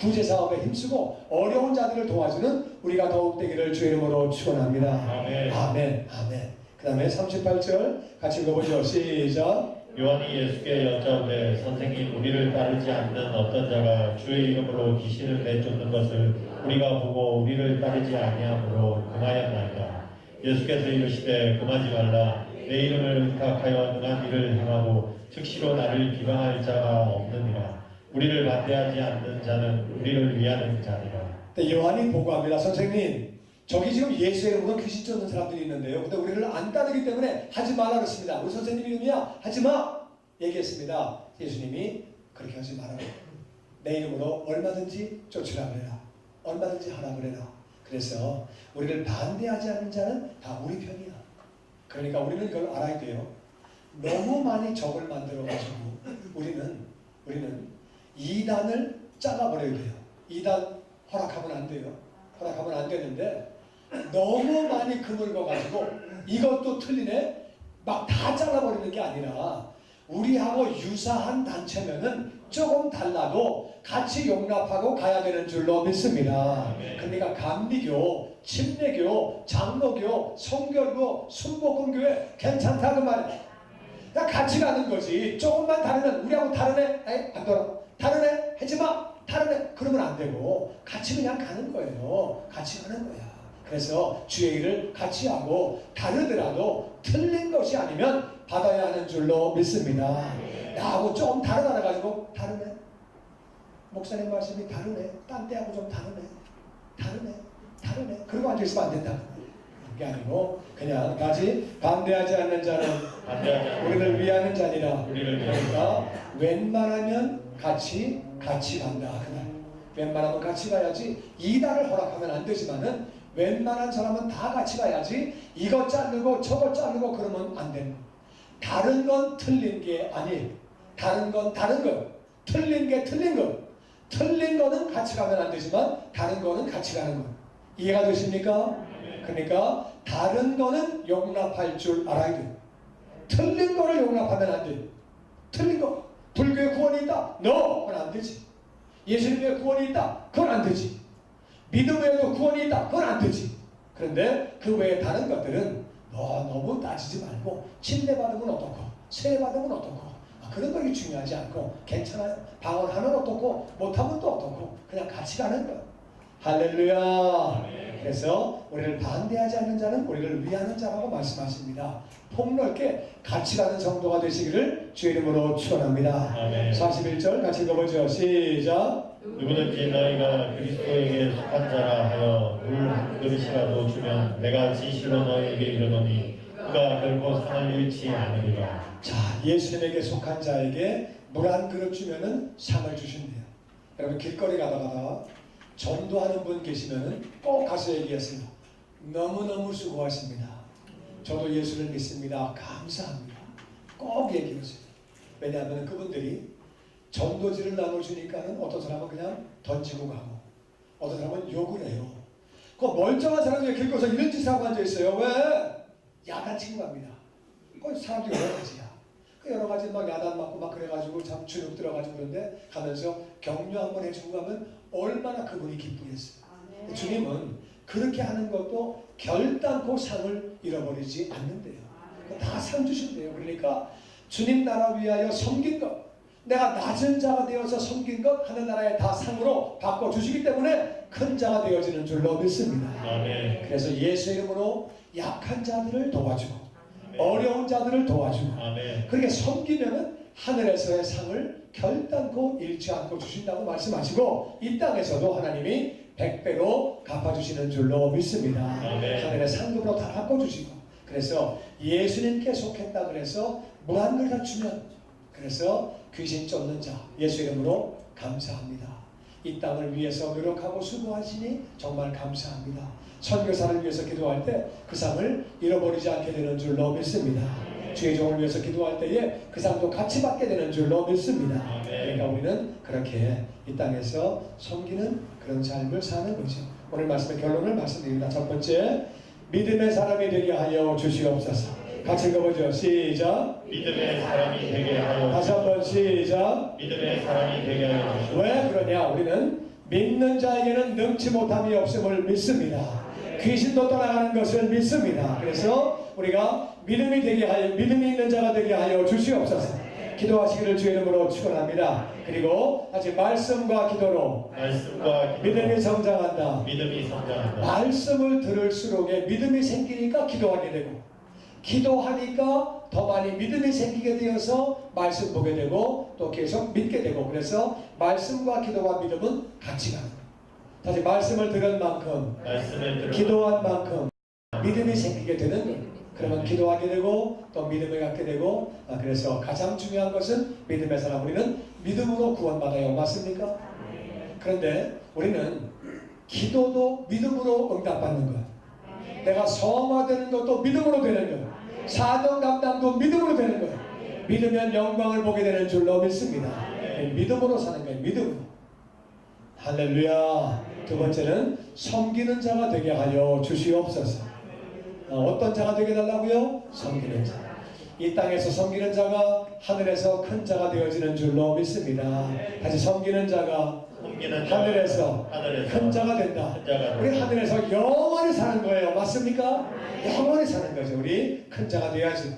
구제 사업에 힘쓰고 어려운 자들을 도와주는 우리가 더욱 되기를 주의 이름으로 축원합니다. 아멘. 아멘. 아멘. 그 다음에 38절 같이 읽어보죠. 시작. 요한이 예수께 여짜오되 선생님 우리를 따르지 않는 어떤 자가 주의 이름으로 귀신을 내쫓는 것을 우리가 보고 우리를 따르지 아니하므로 금하였나이다. 예수께서 이르시되 금하지 말라. 내 이름을 의탁하여 능한 일을 행하고 즉시로 나를 비방할 자가 없느니라. 우리를 반대하지 않는 자는 우리를 위하는 자니라. 요한이 보고합니다. 선생님, 저기 지금 예수의 이름으로 귀신 쫓는 사람들이 있는데요. 근데 우리를 안 따르기 때문에 하지 말라 그랬습니다. 우리 선생님 이름이야. 하지 마. 얘기했습니다. 예수님이 그렇게 하지 말아라. 내 이름으로 얼마든지 쫓으라 그래라. 얼마든지 하라 그래라. 그래서 우리를 반대하지 않는 자는 다 우리 편이야. 그러니까 우리는 이걸 알아야 돼요. 너무 많이 적을 만들어가지고 우리는 이단을 잘라버려야 돼요. 이단 허락하면 안 돼요. 허락하면 안 되는데 너무 많이 그물거가지고 이것도 틀리네? 막 다 잘라버리는 게 아니라 우리하고 유사한 단체면은 조금 달라도 같이 용납하고 가야 되는 줄로 믿습니다. 그러니까 감리교, 침례교, 장로교, 성결교, 순복음교회 괜찮다 그 말이에요. 그러니까 같이 가는 거지. 조금만 다르면 우리하고 다르네? 에이 안 돌아. 다르네? 하지마. 다르네? 그러면 안 되고 같이 그냥 가는 거예요. 같이 가는 거야. 그래서 주의 일을 같이 하고 다르더라도 틀린 것이 아니면 받아야 하는 줄로 믿습니다. 나하고 조금 다르다 가지고 다르네. 목사님 말씀이 다르네. 딴 때하고 좀 다르네. 그러고 앉아있으면 안 된다. 그게 아니고 그냥 같이 반대하지 않는 자는 우리를 위하는 자니라. 그러니까 웬만하면 같이 간다. 그날 웬만하면 같이 가야지. 이단을 허락하면 안 되지만은 웬만한 사람은 다 같이 가야지. 이거 자르고 저거 자르고 그러면 안 되는 거예요. 다른 건 틀린 게 아니에요. 다른 건 다른 거. 틀린 게 틀린 거. 틀린 거는 같이 가면 안 되지만 다른 거는 같이 가는 거예요. 이해가 되십니까? 그러니까 다른 거는 용납할 줄 알아야 돼요. 틀린 거를 용납하면 안 돼요. 틀린 거. 불교에 구원이 있다? No! 그건 안 되지. 예수님의 구원이 있다? 그건 안 되지. 믿음에도 구원이 있다? 그건 안 되지. 그런데 그 외에 다른 것들은 너무 따지지 말고 침례받으면 어떻고 세례받으면 어떻고 그런 것이 중요하지 않고 괜찮아요. 방언하면 어떻고 못하면 또 어떻고 그냥 같이 가는 거. 할렐루야. 그래서 우리를 반대하지 않는 자는 우리를 위하는 자라고 말씀하십니다. 폭넓게 같이 가는 성도가 되시기를 주의 이름으로 축원합니다. 41절 같이 읽어보죠. 시작. 누구든지 너희가 그리스도에게 속한 자라 하여 물 한 그릇이라도 주면 내가 진실로 너희에게 이르노니 그가 결코 상을 잃지 않으리라. 자, 예수님에게 속한 자에게 물 한 그릇 주면은 상을 주신대요. 여러분 길거리 가다가 전도하는 분 계시면은 꼭 가서 얘기하세요. 너무너무 수고하십니다. 저도 예수를 믿습니다. 감사합니다. 꼭 얘기하세요. 왜냐하면 그분들이 전도지를 나눠주니까는 어떤 사람은 그냥 던지고 가고 어떤 사람은 욕을 해요. 그 멀쩡한 사람들이 길거리에서 이런 짓을 하고 앉아있어요. 왜? 야단 치고 갑니다. 그 사람들이 여러 가지야. 그 여러 가지 막 야단 맞고 막 그래가지고 참 주눅 들어가지고 그런데 가면서 격려 한번 해주고 가면 얼마나 그분이 기쁘겠어요. 주님은 그렇게 하는 것도 결단코 상을 잃어버리지 않는데요. 다 상 주신대요. 그러니까 주님 나라 위하여 섬긴 것, 내가 낮은 자가 되어서 섬긴 것 하늘나라에 다 상으로 바꿔주시기 때문에 큰 자가 되어지는 줄로 믿습니다. 아멘. 그래서 예수 이름으로 약한 자들을 도와주고 어려운 자들을 도와주고 그렇게 섬기면은 하늘에서의 상을 결단코 잃지 않고 주신다고 말씀하시고 이 땅에서도 하나님이 100배로 갚아주시는 줄로 믿습니다. 하늘의 상급으로 다 바꿔주시고 그래서 예수님께 속했다 그래서 무한 걸 주면 그래서 귀신 쫓는 자 예수 이름으로 감사합니다. 이 땅을 위해서 노력하고 수고하시니 정말 감사합니다. 선교사를 위해서 기도할 때 그 상을 잃어버리지 않게 되는 줄로 믿습니다. 주의 종을 위해서 기도할 때에 그 상도 같이 받게 되는 줄로 믿습니다. 그러니까 우리는 그렇게 이 땅에서 섬기는 그런 삶을 사는 거죠. 오늘 말씀의 결론을 말씀드립니다. 첫 번째, 믿음의 사람이 되게 하여 주시옵소서. 같이 읽어보죠. 시작. 믿음의 사람이 되게 하여 다시 한번 시작. 믿음의 사람이 되게 하여 주시옵소서. 왜 그러냐? 우리는 믿는 자에게는 능치 못함이 없음을 믿습니다. 귀신도 떠나가는 것을 믿습니다. 그래서 우리가 믿음이 있는 자가 되게 하여 주시옵소서. 기도하시기를 주의 이름으로 축원합니다. 그리고 아직 말씀과 기도로 믿음이 성장한다. 말씀을 들을수록에 믿음이 생기니까 기도하게 되고, 기도하니까 더 많이 믿음이 생기게 되어서 말씀 보게 되고 또 계속 믿게 되고, 그래서 말씀과 기도와 믿음은 같이 가는 거예요. 다시 말씀을 들은 만큼 기도한 만큼 믿음이 생기게 되는 거예요. 그러면 기도하게 되고 또 믿음을 갖게 되고, 그래서 가장 중요한 것은 믿음의 사람, 우리는 믿음으로 구원받아요. 맞습니까? 그런데 우리는 기도도 믿음으로 응답받는 거예요. 내가 성화되는 것도 믿음으로 되는 거예요. 사명 감당도 믿음으로 되는 거예요. 믿으면 영광을 보게 되는 줄로 믿습니다. 믿음으로 사는 거예요. 믿음으로. 할렐루야. 두 번째는 섬기는 자가 되게 하여 주시옵소서. 어떤 자가 되게 달라고요? 섬기는 자. 이 땅에서 섬기는 자가 하늘에서 큰 자가 되어지는 줄로 믿습니다. 다시 섬기는 자가 하늘에서 큰 자가 된다. 우리 하늘에서 영원히 사는 거예요. 맞습니까? 영원히 사는 거죠. 우리 큰 자가 돼야지.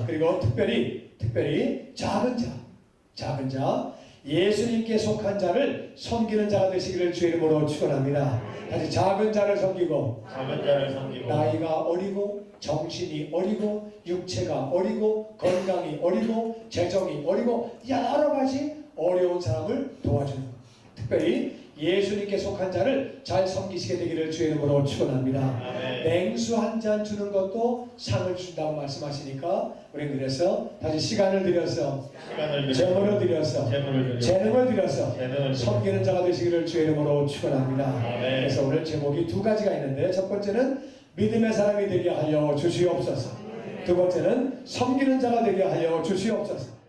그리고 특별히 작은 자, 예수님께 속한 자를 섬기는 자가 되시기를 주의 이름으로 축원합니다. 다시 작은 자를 섬기고 나이가 어리고 정신이 어리고 육체가 어리고 건강이 어리고 재정이 어리고 여러 가지 어려운 사람을 도와주는 것. 특별히 예수님께 속한 자를 잘 섬기시게 되기를 주의 이름으로 축원합니다. 냉수 한 잔 주는 것도 상을 준다고 말씀하시니까 우리는 그래서 다시 시간을 들여서 재물을 들여서 재능을 들여서 섬기는 자가 되시기를 주의 이름으로 축원합니다. 그래서 오늘 제목이 두 가지가 있는데, 첫 번째는 믿음의 사람이 되게 하여 주시옵소서. 두 번째는 섬기는 자가 되게 하여 주시옵소서.